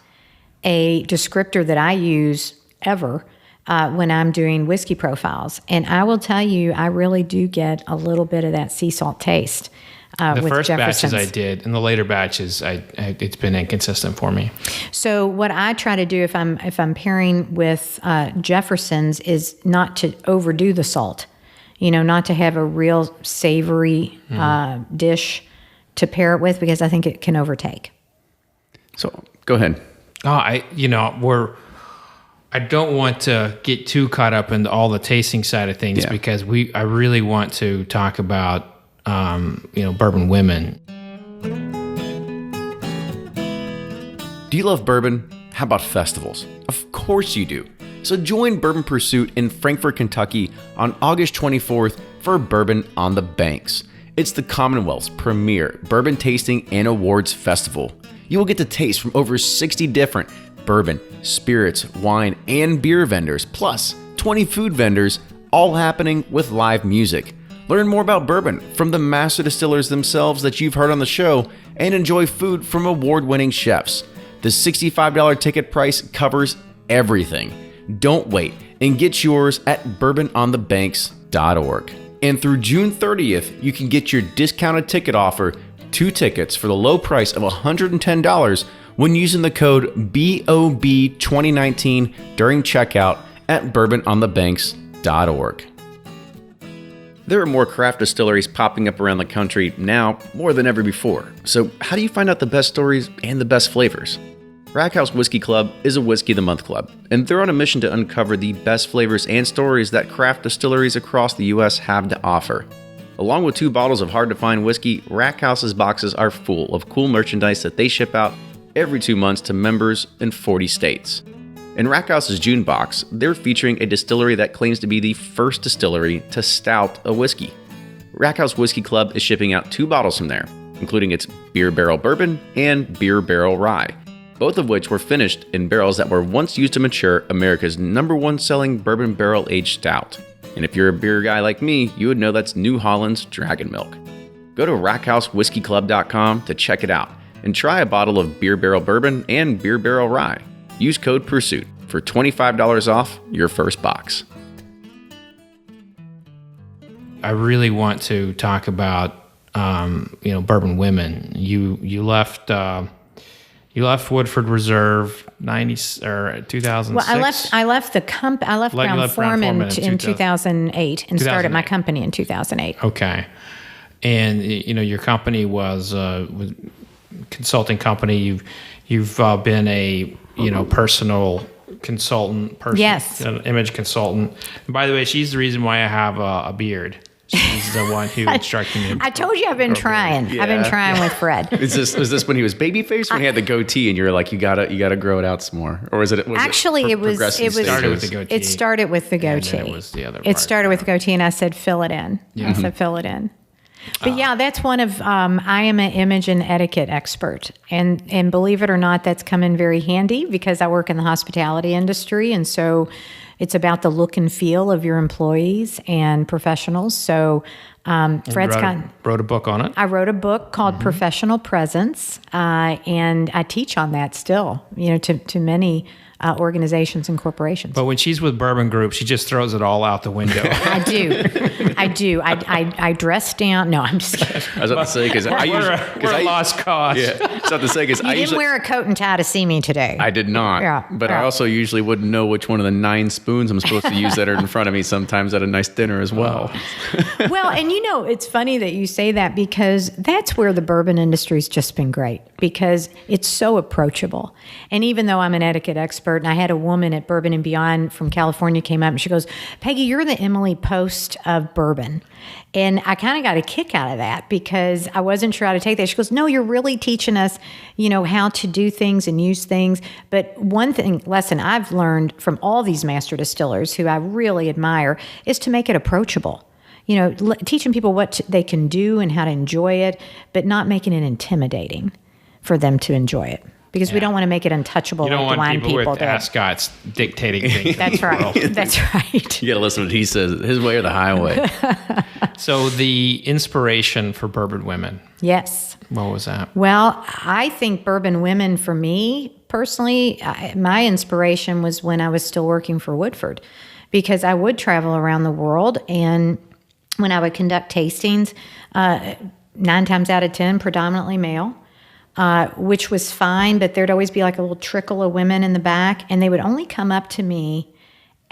a descriptor that I use ever when I'm doing whiskey profiles. And I will tell you, I really do get a little bit of that sea salt taste. The with first Jefferson's. batches I did, and the later batches, it's been inconsistent for me. So what I try to do if I'm pairing with Jefferson's is not to overdo the salt, not to have a real savory dish to pair it with because I think it can overtake. So go ahead. I don't want to get too caught up in all the tasting side of things because I really want to talk about Bourbon Women. Do you love bourbon? How about festivals? Of course you do. So join Bourbon Pursuit in Frankfort, Kentucky on August 24th for Bourbon on the Banks. It's the Commonwealth's premier bourbon tasting and awards festival. You will get to taste from over 60 different bourbon, spirits, wine, and beer vendors, plus 20 food vendors, all happening with live music. Learn more about bourbon from the master distillers themselves that you've heard on the show, and enjoy food from award-winning chefs. The $65 ticket price covers everything. Don't wait and get yours at bourbononthebanks.org. And through June 30th, you can get your discounted ticket offer, 2 tickets for the low price of $110 when using the code BOB2019 during checkout at bourbononthebanks.org. There are more craft distilleries popping up around the country now more than ever before. So how do you find out the best stories and the best flavors? Rackhouse Whiskey Club is a Whiskey of the Month club, and they're on a mission to uncover the best flavors and stories that craft distilleries across the U.S. have to offer. Along with 2 bottles of hard-to-find whiskey, Rackhouse's boxes are full of cool merchandise that they ship out every 2 months to members in 40 states. In Rackhouse's June box, they're featuring a distillery that claims to be the first distillery to stout a whiskey. Rackhouse Whiskey Club is shipping out 2 bottles from there, including its Beer Barrel Bourbon and Beer Barrel Rye, both of which were finished in barrels that were once used to mature America's #1 selling bourbon barrel-aged stout. And if you're a beer guy like me, you would know that's New Holland's Dragon Milk. Go to rackhousewhiskeyclub.com to check it out and try a bottle of Beer Barrel Bourbon and Beer Barrel Rye. Use code PURSUIT for $25 off your first box. I really want to talk about, Bourbon Women. You left Woodford Reserve 2006. Well, I left Brown-Forman in 2008 and started my company in 2008. Okay, and your company was a consulting company. You've been a personal consultant, yes, image consultant. And by the way, she's the reason why I have a beard. She's the one who instructed me. I told you I've been trying. Yeah. I've been trying with Fred. Was this when he was babyface? When he had the goatee, and you were like, you gotta grow it out some more, or was it? Started with the goatee. It started with the goatee. And then it was the other. It started with the goatee, and I said, fill it in. Yeah. I said, fill it in. But yeah, that's one of. I am an image and etiquette expert, and believe it or not, that's come in very handy because I work in the hospitality industry, and so. It's about the look and feel of your employees and professionals. So Fred's wrote a book on it. I wrote a book called Professional Presence, and I teach on that still, to many organizations and corporations. But when she's with Bourbon Group, she just throws it all out the window. I do. I dress down. No, I'm just kidding. I was about to say, because we're lost cause. Yeah, I was about to say, because I didn't wear a coat and tie to see me today. I did not. Yeah. But I also usually wouldn't know which one of the 9 spoons I'm supposed to use that are in front of me sometimes at a nice dinner as well. Well, and it's funny that you say that because that's where the bourbon industry's just been great because it's so approachable. And even though I'm an etiquette expert, and I had a woman at Bourbon and Beyond from California came up and she goes, Peggy, you're the Emily Post of bourbon. And I kind of got a kick out of that because I wasn't sure how to take that. She goes, no, you're really teaching us, how to do things and use things. But one lesson I've learned from all these master distillers who I really admire is to make it approachable. Teaching people what they can do and how to enjoy it, but not making it intimidating for them to enjoy it. Because we don't want to make it untouchable. You don't like want people with ascots dictating things. That's right. That's right. You got to listen to what he says, his way or the highway. So the inspiration for Bourbon Women. Yes. What was that? Well, I think Bourbon Women, for me personally, my inspiration was when I was still working for Woodford. Because I would travel around the world, and when I would conduct tastings, 9 times out of 10, predominantly male. Which was fine, but there'd always be like a little trickle of women in the back, and they would only come up to me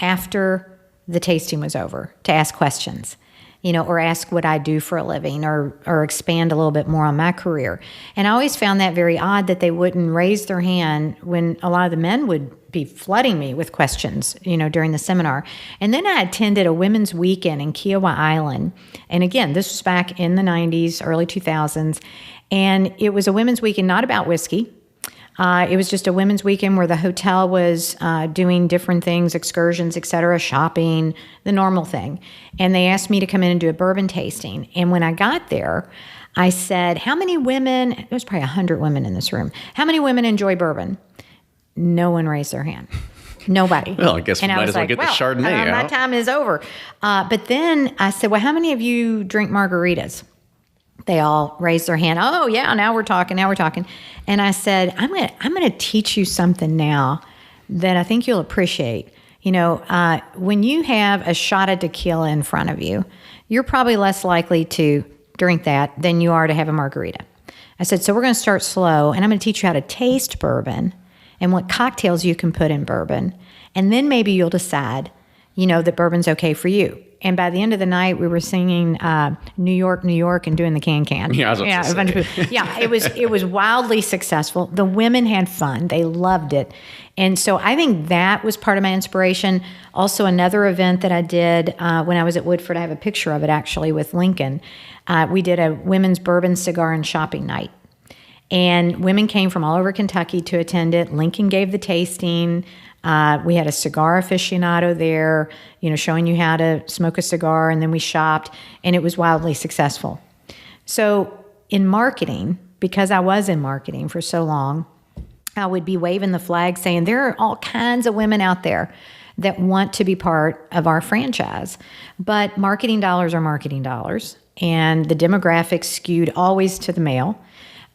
after the tasting was over to ask questions, or ask what I do for a living or expand a little bit more on my career. And I always found that very odd that they wouldn't raise their hand when a lot of the men would be flooding me with questions, during the seminar. And then I attended a women's weekend in Kiowa Island. And again, this was back in the 90s, early 2000s. And it was a women's weekend, not about whiskey. It was just a women's weekend where the hotel was doing different things, excursions, et cetera, shopping, the normal thing. And they asked me to come in and do a bourbon tasting. And when I got there, I said, how many women, there was probably 100 women in this room, how many women enjoy bourbon? No one raised their hand. Nobody. Well, I guess we And I might was as well like, get the Chardonnay my out. time is over. But then I said, well, how many of you drink margaritas? They all raised their hand. Oh, yeah, now we're talking. And I said, I'm going to teach you something now that I think you'll appreciate. When you have a shot of tequila in front of you, you're probably less likely to drink that than you are to have a margarita. I said, so we're going to start slow, and I'm going to teach you how to taste bourbon and what cocktails you can put in bourbon. And then maybe you'll decide, that bourbon's okay for you. And by the end of the night, we were singing New York, New York, and doing the can-can. Yeah, I was about to a bunch of say. people. Yeah, it was wildly successful. The women had fun. They loved it. And so I think that was part of my inspiration. Also, another event that I did when I was at Woodford, I have a picture of it actually with Lincoln. We did a women's bourbon, cigar, and shopping night. And women came from all over Kentucky to attend it. Lincoln gave the tasting. We had a cigar aficionado there, showing you how to smoke a cigar, and then we shopped, and it was wildly successful. So in marketing, because I was in marketing for so long, I would be waving the flag saying there are all kinds of women out there that want to be part of our franchise. But marketing dollars are marketing dollars, and the demographics skewed always to the male.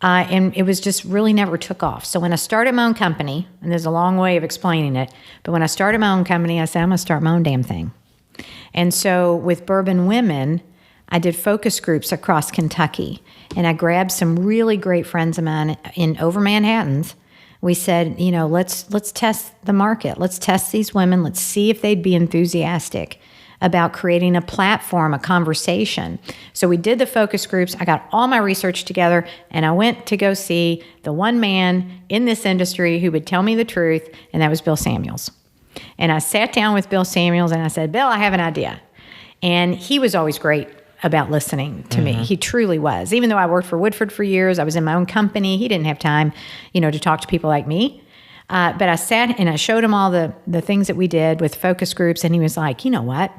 And it was just really never took off. So when I started my own company, and there's a long way of explaining it, but when I started my own company, I said, I'm going to start my own damn thing. And so with Bourbon Women, I did focus groups across Kentucky, and I grabbed some really great friends of mine in over Manhattans. We said, let's test the market. Let's test these women. Let's see if they'd be enthusiastic about creating a platform, a conversation. So we did the focus groups. I got all my research together, and I went to go see the one man in this industry who would tell me the truth, and that was Bill Samuels. And I sat down with Bill Samuels, and I said, Bill, I have an idea. And he was always great about listening to me. He truly was. Even though I worked for Woodford for years, I was in my own company, he didn't have time, to talk to people like me. But I sat and I showed him all the things that we did with focus groups, and he was like, you know what?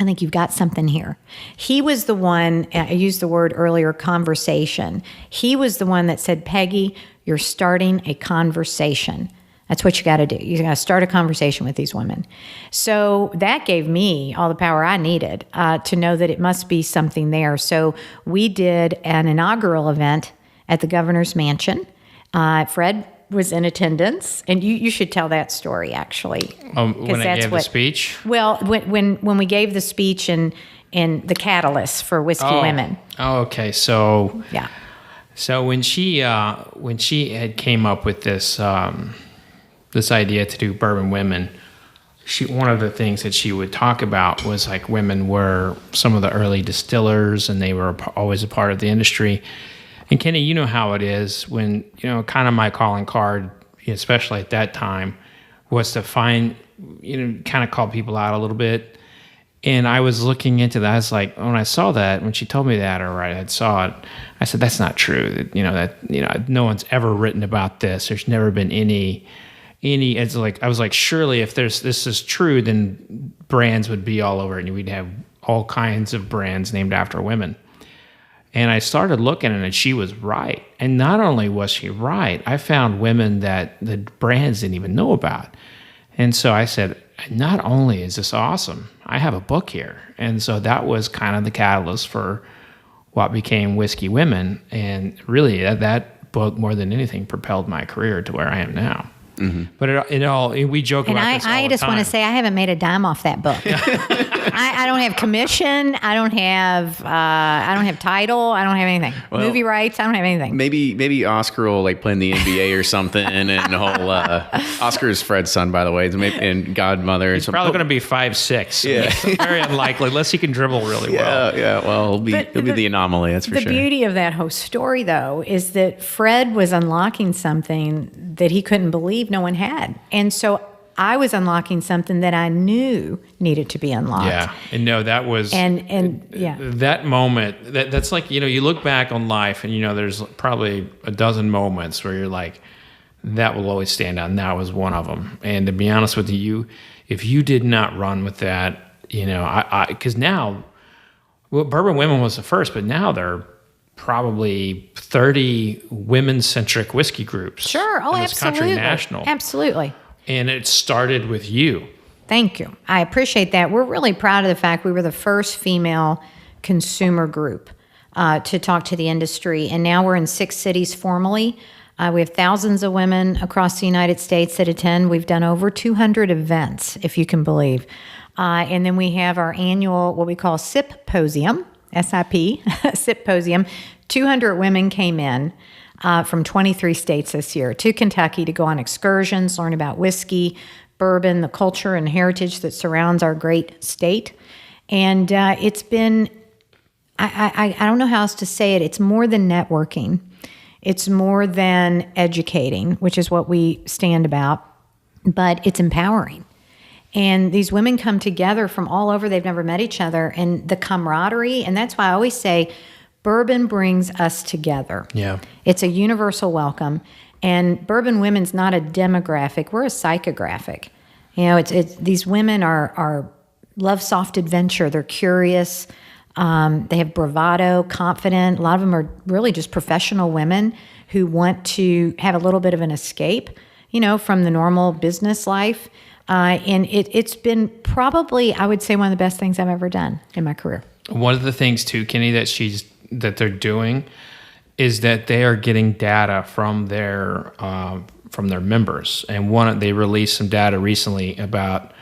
I think you've got something here. He was the one, I used the word earlier, conversation. He was the one that said, Peggy, you're starting a conversation. That's what you got to do. You got to start a conversation with these women. So that gave me all the power I needed to know that it must be something there. So we did an inaugural event at the governor's mansion. Fred was in attendance, and you should tell that story actually. When I gave the speech? Well, when we gave the speech and the catalyst for Whiskey Women. Oh, okay. So yeah. So when she had came up with this this idea to do Bourbon Women, one of the things that she would talk about was like women were some of the early distillers, and they were always a part of the industry. And Kenny, you know how it is when, kind of my calling card, especially at that time, was to find, kind of call people out a little bit. And I was looking into that. I was like, when I saw that, when she told me that, or I had saw it, I said, that's not true. That no one's ever written about this. There's never been any. It's like I was like, surely if this is true, then brands would be all over it, and we'd have all kinds of brands named after women. And I started looking at it, and she was right. And not only was she right, I found women that the brands didn't even know about. And so I said, not only is this awesome, I have a book here. And so that was kind of the catalyst for what became Whiskey Women. And really, that book, more than anything, propelled my career to where I am now. Mm-hmm. But we joke about this all the time. And I just want to say I haven't made a dime off that book. I don't have commission. I don't have title. I don't have anything. Well, movie rights. I don't have anything. Maybe Oscar will like play in the NBA or something. And the whole Oscar is Fred's son, by the way, and godmother. He's probably going to be 5'6". So yeah, it's very unlikely unless he can dribble really well. Yeah. Well, he'll be the anomaly. That's for sure. The beauty of that whole story, though, is that Fred was unlocking something that he couldn't believe no one had, and so I was unlocking something that I knew needed to be unlocked. Yeah, and no, that was and yeah, that moment. That's like you look back on life, and there's probably a dozen moments where you're like, that will always stand out. And that was one of them. And to be honest with you, if you did not run with that, because now, Bourbon Women was the first, but now there are probably 30 women-centric whiskey groups. Sure. Oh, in this absolutely. country, national. Absolutely. And it started with you. Thank you. I appreciate that. We're really proud of the fact we were the first female consumer group to talk to the industry. And now we're in 6 cities formally. We have thousands of women across the United States that attend. We've done over 200 events, if you can believe. And then we have our annual, what we call SIP-posium, S-I-P, SIP-posium. 200 women came in from 23 states this year to Kentucky to go on excursions, learn about whiskey, bourbon, the culture and heritage that surrounds our great state. And it's been, I don't know how else to say it, it's more than networking. It's more than educating, which is what we stand about, but it's empowering. And these women come together from all over. They've never met each other. And the camaraderie, and that's why I always say bourbon brings us together. Yeah. It's a universal welcome. And Bourbon Women's not a demographic. We're a psychographic. You know, it's these women are love soft adventure. They're curious. They have bravado, confident. A lot of them are really just professional women who want to have a little bit of an escape, you know, from the normal business life. And it's been probably, I would say, one of the best things I've ever done in my career. One of the things too, Kenny, that they're doing is that they are getting data from their members, and they released some data recently about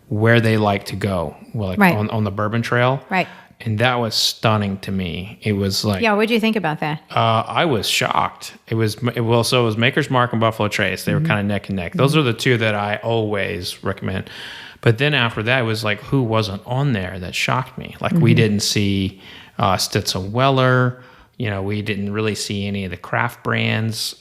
where they like to go, Right. on the bourbon trail, Right. And that was stunning to me. It was like, Yeah, what did you think about that? I was shocked. So it was Maker's Mark and Buffalo Trace. They were kind of neck and neck. Those are the two that I always recommend. But then after that, it was like, who wasn't on there that shocked me? Like we didn't see Stitzel Weller. You know, we didn't really see any of the craft brands.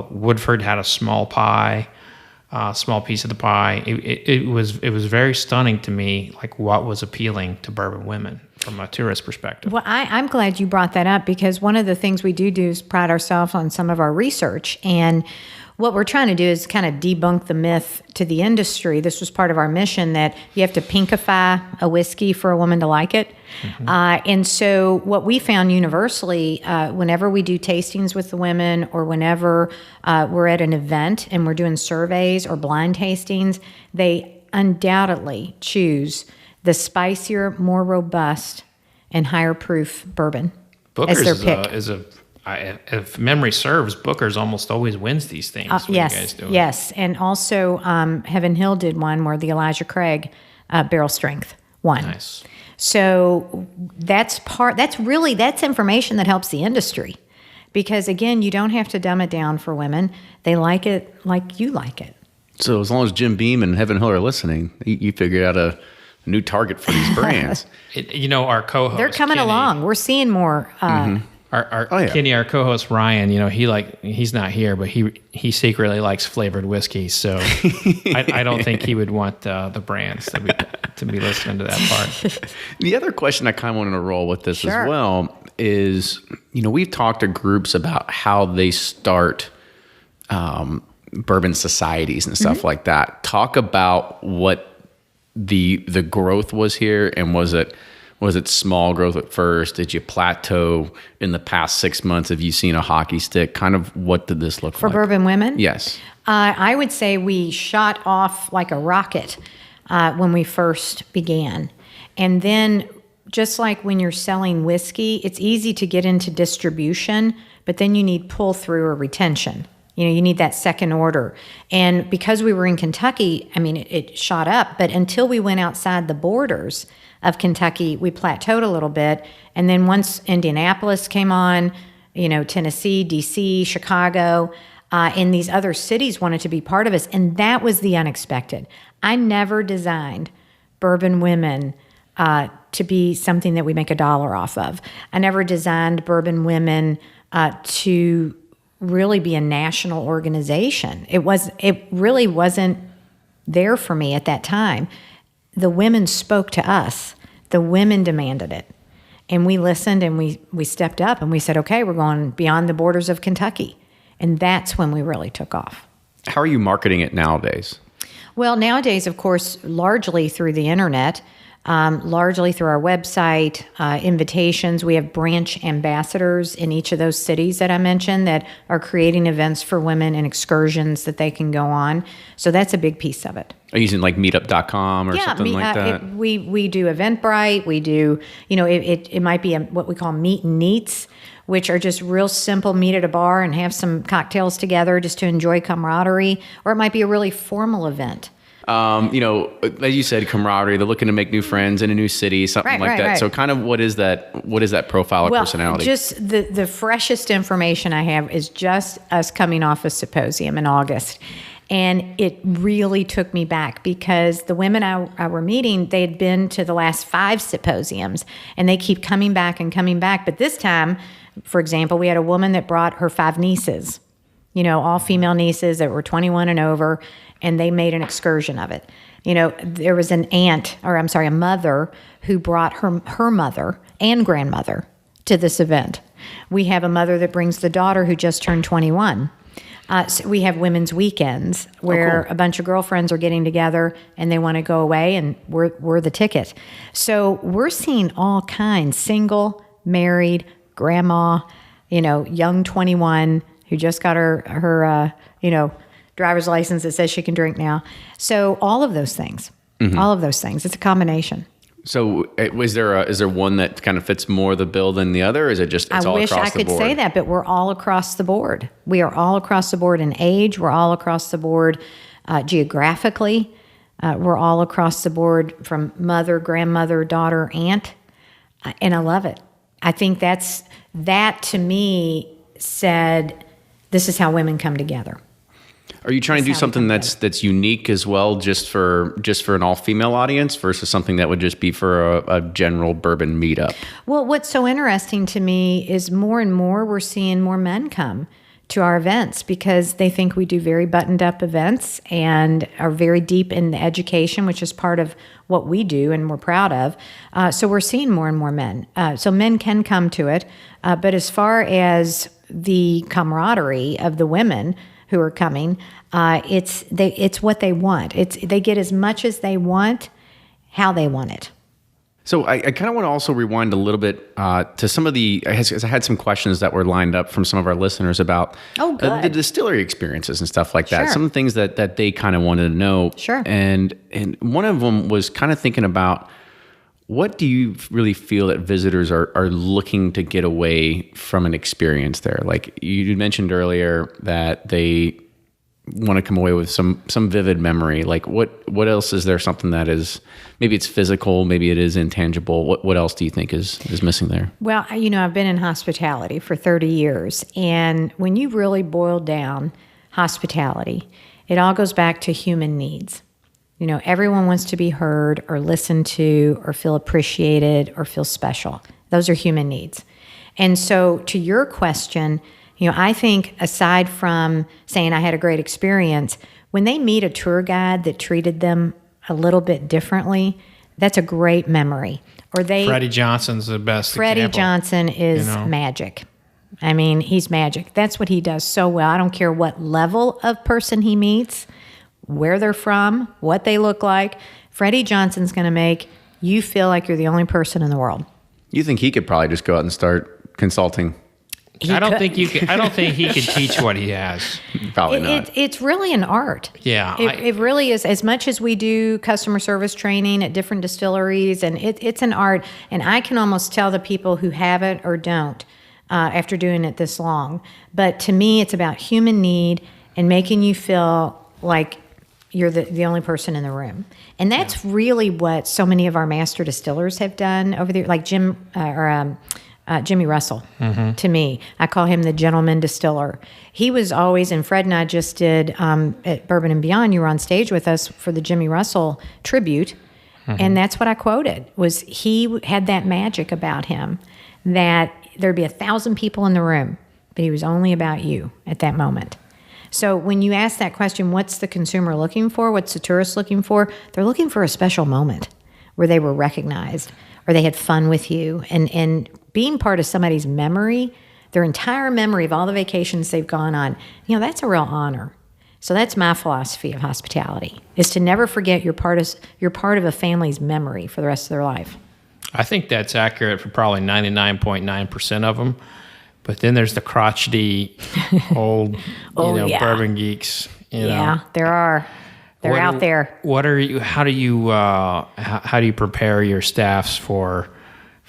Woodford had a small piece of the pie. It was very stunning to me, like what was appealing to Bourbon Women from a tourist perspective. Well, I'm glad you brought that up, because one of the things we do is pride ourselves on some of our research. And what we're trying to do is kind of debunk the myth to the industry. This was part of our mission, that you have to pinkify a whiskey for a woman to like it. And so what we found universally, whenever we do tastings with the women, or whenever we're at an event and we're doing surveys or blind tastings, they undoubtedly choose the spicier, more robust, and higher proof bourbon Booker's as their pick. If memory serves, Booker's almost always wins these things. When you guys do it. Yes. And also Heaven Hill did one where the Elijah Craig barrel strength won. Nice. So that's information that helps the industry, because again, you don't have to dumb it down for women. They like it like you like it. So as long as Jim Beam and Heaven Hill are listening, you figured out a new target for these brands. Our co-host, They're coming Kenny, along. We're seeing more. Kenny, our co-host Ryan, he's not here, but he secretly likes flavored whiskey, so I don't think he would want the brands to be listening to that part. The other question I kind of wanted to roll with this Sure. as well is, we've talked to groups about how they start bourbon societies and stuff like that. Talk about what the growth was here, and was it small growth at first? Did you plateau in the past 6 months? Have you seen a hockey stick? Kind of what did this look like? For Bourbon Women? Yes. I would say we shot off like a rocket when we first began. And then, just like when you're selling whiskey, it's easy to get into distribution, but then you need pull through or retention. You need that second order. And because we were in Kentucky, it shot up. But until we went outside the borders of Kentucky, we plateaued a little bit. And then once Indianapolis came on, Tennessee, DC, Chicago, and these other cities wanted to be part of us. And that was the unexpected. I never designed Bourbon Women to be something that we make $1 off of. I never designed Bourbon Women to really be a national organization. It really wasn't there for me at that time. The women spoke to us. The women demanded it. And we listened, and we stepped up, and we said, okay, we're going beyond the borders of Kentucky. And that's when we really took off. How are you marketing it nowadays? Well, nowadays, of course, largely through the internet. largely through our website, invitations. We have branch ambassadors in each of those cities that I mentioned that are creating events for women and excursions that they can go on. So that's a big piece of it. Are you using like meetup.com or something like that? We do Eventbrite. We do, it might be what we call meet and eats, which are just real simple, meet at a bar and have some cocktails together just to enjoy camaraderie. Or it might be a really formal event. As you said, camaraderie, they're looking to make new friends in a new city, something like that. Right. So kind of what is that profile or personality? Just the freshest information I have is just us coming off a symposium in August. And it really took me back because the women I were meeting, they had been to the last 5 symposiums and they keep coming back and coming back. But this time, for example, we had a woman that brought her 5 nieces, all female nieces that were 21 and over, and they made an excursion of it. There was a mother who brought her mother and grandmother to this event. We have a mother that brings the daughter who just turned 21. So we have women's weekends where a bunch of girlfriends are getting together and they want to go away, and we're the ticket. So we're seeing all kinds: single, married, grandma, young 21 who just got her driver's license that says she can drink now. So all of those things, it's a combination. So is there one that kind of fits more the bill than the other? Or is it just it's all across the board? I wish I could say that, but we're all across the board. We are all across the board in age. We're all across the board geographically. We're all across the board from mother, grandmother, daughter, aunt. And I love it. I think that to me said, this is how women come together. Are you trying to do something that's unique as well, just for an all-female audience versus something that would just be for a general bourbon meetup? Well, what's so interesting to me is more and more we're seeing more men come to our events because they think we do very buttoned-up events and are very deep in the education, which is part of what we do and we're proud of. So we're seeing more and more men. So men can come to it. But as far as the camaraderie of the women who are coming, it's what they want. They get as much as they want, how they want it. So I kind of want to also rewind a little bit to some of I had some questions that were lined up from some of our listeners about the distillery experiences and stuff like that. Sure. Some things that they kind of wanted to know. Sure. And one of them was kind of thinking about, what do you really feel that visitors are looking to get away from an experience there? Like you mentioned earlier that they want to come away with some vivid memory. Like what else is there? Something that is, maybe it's physical, maybe it is intangible. What else do you think is missing there? Well, I've been in hospitality for 30 years. And when you really boil down hospitality, it all goes back to human needs. Everyone wants to be heard or listened to or feel appreciated or feel special. Those are human needs. And so to your question, I think aside from saying I had a great experience, when they meet a tour guide that treated them a little bit differently, that's a great memory. Or Freddie Johnson's the best example. Freddie Johnson is magic. He's magic. That's what he does so well. I don't care what level of person he meets, where they're from, what they look like. Freddie Johnson's going to make you feel like you're the only person in the world. You think he could probably just go out and start consulting? I don't think he could teach what he has. Probably not. It's really an art. Yeah. It really is. As much as we do customer service training at different distilleries, and it's an art. And I can almost tell the people who have it or don't after doing it this long. But to me, it's about human need and making you feel like you're the only person in the room. And that's really what so many of our master distillers have done over there, like Jimmy Russell, to me. I call him the gentleman distiller. He was always, and Fred and I just did at Bourbon and Beyond, you were on stage with us for the Jimmy Russell tribute, and that's what I quoted, was he had that magic about him that there'd be 1,000 people in the room, but he was only about you at that moment. So when you ask that question, what's the consumer looking for? What's the tourist looking for? They're looking for a special moment where they were recognized or they had fun with you. And being part of somebody's memory, their entire memory of all the vacations they've gone on, that's a real honor. So that's my philosophy of hospitality, is to never forget you're part of a family's memory for the rest of their life. I think that's accurate for probably 99.9% of them. But then there's the crotchety old, bourbon geeks. There are. They're out there. What are you? How do you prepare your staffs for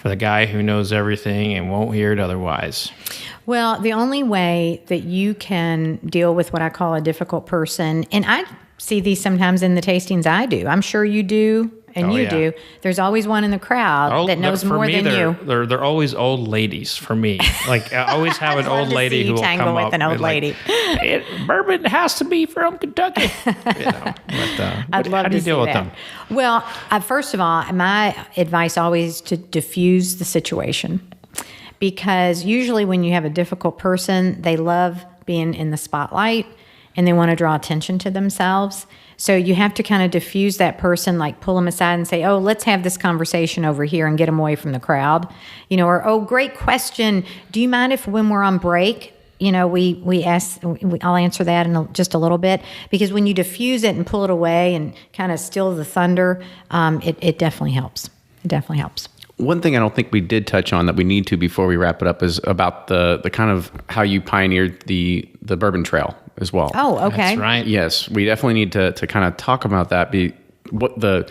the guy who knows everything and won't hear it otherwise? Well, the only way that you can deal with what I call a difficult person, and I see these sometimes in the tastings I do. I'm sure you do. And you do. There's always one in the crowd that knows more than you. They're always old ladies for me. Like I always have an old lady who will come up with an old lady. Bourbon has to be from Kentucky. I'd love how do you deal with them? Well, first of all, my advice always to diffuse the situation, because usually when you have a difficult person, they love being in the spotlight and they want to draw attention to themselves. So you have to kind of diffuse that person, like pull them aside and say, oh, let's have this conversation over here and get them away from the crowd. Or, oh, great question. Do you mind if when we're on break, I'll answer that in just a little bit. Because when you diffuse it and pull it away and kind of still the thunder, it definitely helps. It definitely helps. One thing I don't think we did touch on that we need to before we wrap it up is about the kind of how you pioneered the Bourbon Trail as well. Oh, okay. That's right. Yes, we definitely need to kind of talk about that. What the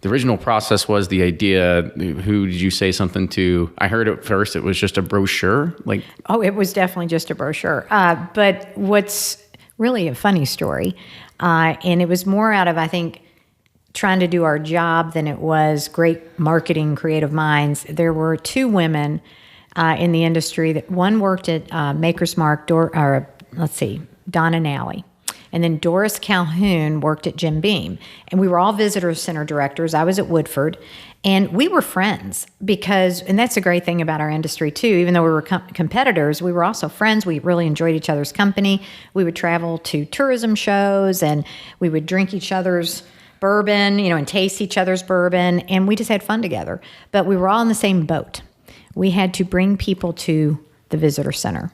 original process was, the idea. Who did you say something to? I heard at first it was just a brochure. It was definitely just a brochure. But what's really a funny story, and it was more out of, I think, trying to do our job than it was great marketing creative minds. There were two women in the industry. That one worked at Maker's Mark, Donna Nally. And then Doris Calhoun worked at Jim Beam. And we were all visitor center directors. I was at Woodford. And we were friends and that's a great thing about our industry too. Even though we were competitors, we were also friends. We really enjoyed each other's company. We would travel to tourism shows and we would drink each other's bourbon, and taste each other's bourbon. And we just had fun together. But we were all in the same boat. We had to bring people to the visitor center.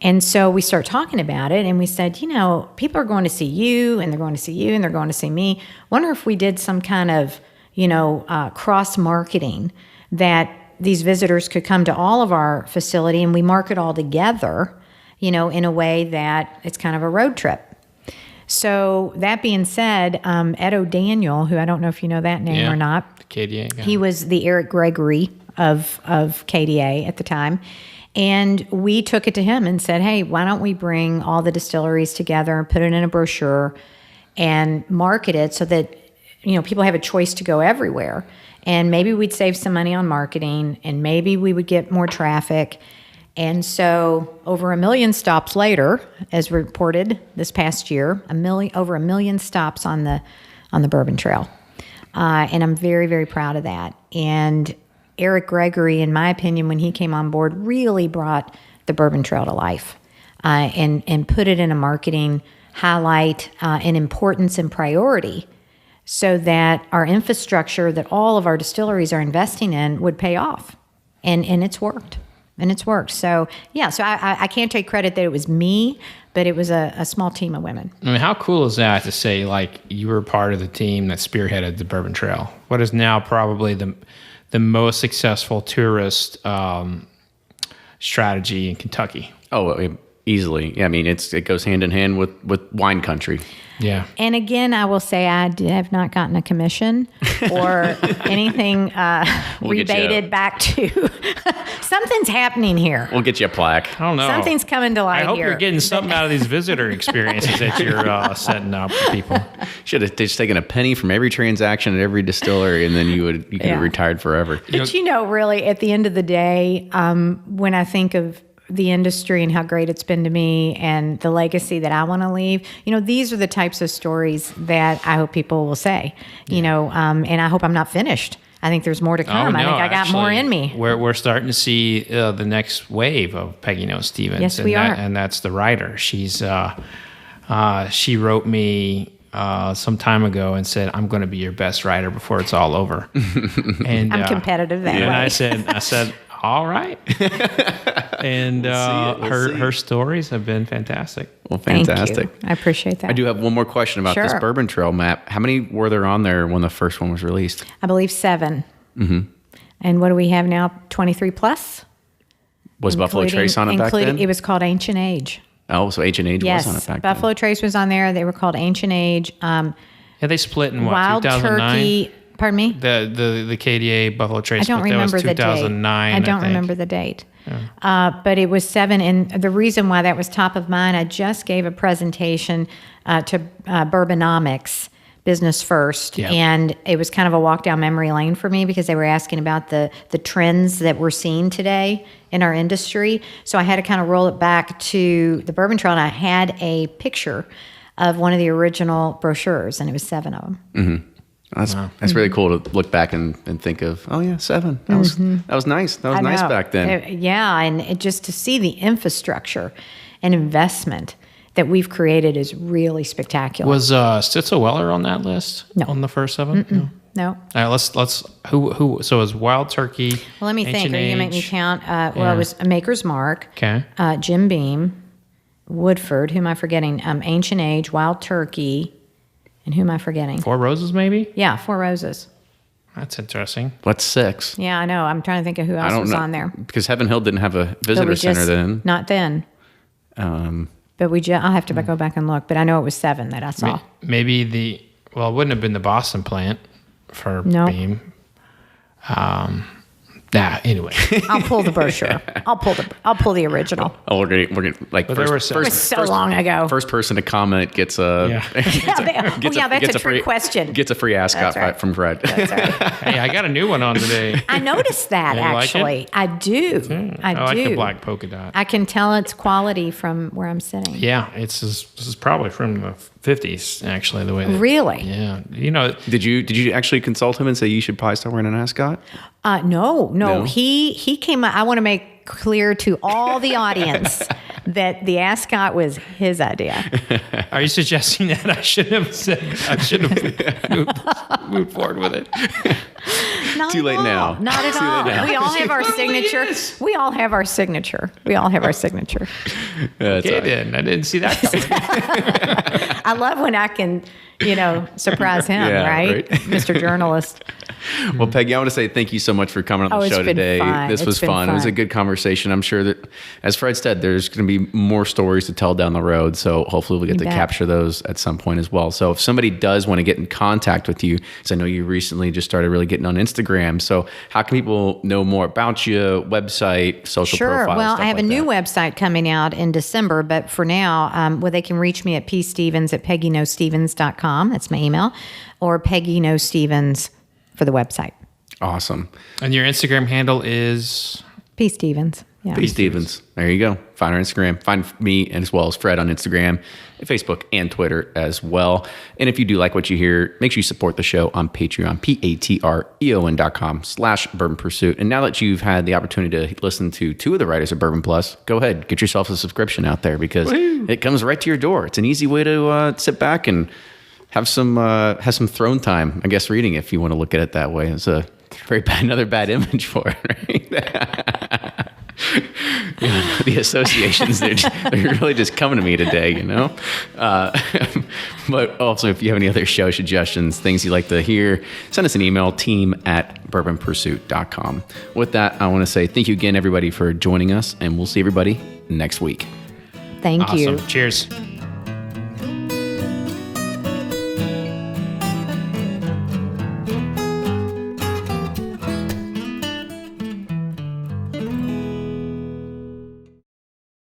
And so we started talking about it and we said, people are going to see you and they're going to see you and they're going to see me. Wonder if we did some kind of, cross marketing that these visitors could come to all of our facility and we market all together, in a way that it's kind of a road trip. So that being said, Ed O'Daniel, who I don't know if you know that name or not. KDA. Yeah. He was the Eric Gregory of KDA at the time. And we took it to him and said, hey, why don't we bring all the distilleries together and put it in a brochure and market it so that, people have a choice to go everywhere. And maybe we'd save some money on marketing and maybe we would get more traffic. And so over 1 million stops later, as reported this past year, over 1 million stops on the Bourbon Trail. And I'm very, very proud of that. And Eric Gregory, in my opinion, when he came on board, really brought the Bourbon Trail to life and put it in a marketing highlight and importance and priority so that our infrastructure that all of our distilleries are investing in would pay off. And it's worked. And it's worked. So, I can't take credit that it was me, but it was a small team of women. I mean, how cool is that to say, you were part of the team that spearheaded the Bourbon Trail? What is now probably the most successful tourist strategy in Kentucky? Oh, easily. I mean, it goes hand in hand with wine country. Yeah. And again, I will say I have not gotten a commission or anything rebated back to. Something's happening here. We'll get you a plaque. I don't know. Something's coming to light here. I hope you're getting something out of these visitor experiences that you're setting up for people. Should have just taken a penny from every transaction at every distillery, and then you could have retired forever. But really, at the end of the day, when I think of the industry and how great it's been to me and the legacy that I want to leave, these are the types of stories that I hope people will say, and I hope I'm not finished. I think there's more to come. No, I think I got more in me. We're starting to see the next wave of Peggy Noe Stevens. Yes, we are. And that's the writer. She's she wrote me some time ago and said, I'm going to be your best writer before it's all over. And I'm competitive that way. And I said, All right. And her stories have been fantastic. Well, fantastic. Thank you. I appreciate that. I do have one more question about this Sure. Bourbon Trail map. How many were there on there when the first one was released? I believe 7. Mm-hmm. And what do we have now? 23 plus? Was Buffalo Trace on it back then? It was called Ancient Age. Oh, so Ancient Age Yes, was on it back Buffalo then. Trace was on there. They were called Ancient Age. Yeah, they split in what, Wild 2009? Turkey. Pardon me? The KDA Buffalo Trace I don't split, that was remember the date. 2009. I don't remember the date. But it was 7. And the reason why that was top of mind, I just gave a presentation to Bourbonomics, Business First. Yeah. And it was kind of a walk down memory lane for me because they were asking about the trends that we're seeing today in our industry. So I had to kind of roll it back to the Bourbon Trail, and I had a picture of one of the original brochures, and it was 7 of them. Mm-hmm. That's really cool to look back and think of, oh yeah, 7. That was nice. That was nice back then. And it just to see the infrastructure and investment that we've created is really spectacular. Was Stitzel Weller on that list? No. On the first 7? No. All right, let's who so it was Wild Turkey. Well, let me think. Ancient Are you going to make me Age. count? Well, it was Maker's Mark. Okay. Jim Beam, Woodford. Who am I forgetting? Ancient Age, Wild Turkey, and who am I forgetting? Four Roses, maybe? Yeah, Four Roses. That's interesting. What's 6? Yeah, I know. I'm trying to think of who I else don't was know. on there. Because Heaven Hill didn't have a But visitor we center just- then. Not then. But I'll have to go back and look. But I know it was 7 that I saw. Maybe it wouldn't have been the Boston plant for No. Beam. Anyway. I'll pull the brochure. I'll pull the original. Oh, we're gonna like But there were first, some- It was so long ago. first person to comment gets a That's a trick question. Gets a free ascot That's right. from Fred. That's right. Hey, I got a new one on today. I noticed that You like it? actually. I do. I like do. the black polka dot. I can tell its quality from where I'm sitting. Yeah, this is probably from the 50s, actually, the way that, Really? Yeah. Did you actually consult him and say you should probably start wearing an ascot? No. He came. I want to make clear to all the audience that the ascot was his idea. Are you suggesting that I should have moved forward with it? Not Too at late all. now. Not at Too late all. now. We all have our signature. We all have our signature. That's Okay, all right. then. I didn't see that coming. I love when I can, surprise him, Yeah, right? Mr. Journalist. Well, Peggy, I want to say thank you so much for coming on the it's show been today. fun. This It's was been fun. It was a fun. good conversation. I'm sure that, as Fred said, there's going to be more stories to tell down the road. So hopefully we'll get to bet. capture those at some point as well. So if somebody does want to get in contact with you, because I know you recently just started really getting on Instagram. So how can people know more about you, website, social Sure. profiles? Well, stuff I have like a new that? website coming out in December, but for now, they can reach me at pstevens@peggynoestevens.com. That's my email, or Peggy Noe Stevens for the website. Awesome. And your Instagram handle is? P. Stevens. Yeah. P. Stevens. There you go. Find her on Instagram. Find me and as well as Fred on Instagram, Facebook, and Twitter as well. And if you do like what you hear, make sure you support the show on Patreon, patreon.com/Bourbon Pursuit. And now that you've had the opportunity to listen to 2 of the writers of Bourbon Plus, go ahead, get yourself a subscription out there because it comes right to your door. It's an easy way to sit back and have some throne time, I guess, reading if you want to look at it that way. It's a another bad image for it, right? The associations, they're really just coming to me today, But also, if you have any other show suggestions, things you'd like to hear, send us an email, team@bourbonpursuit.com. With that, I want to say thank you again, everybody, for joining us, and we'll see everybody next week. Thank you. Awesome. Cheers.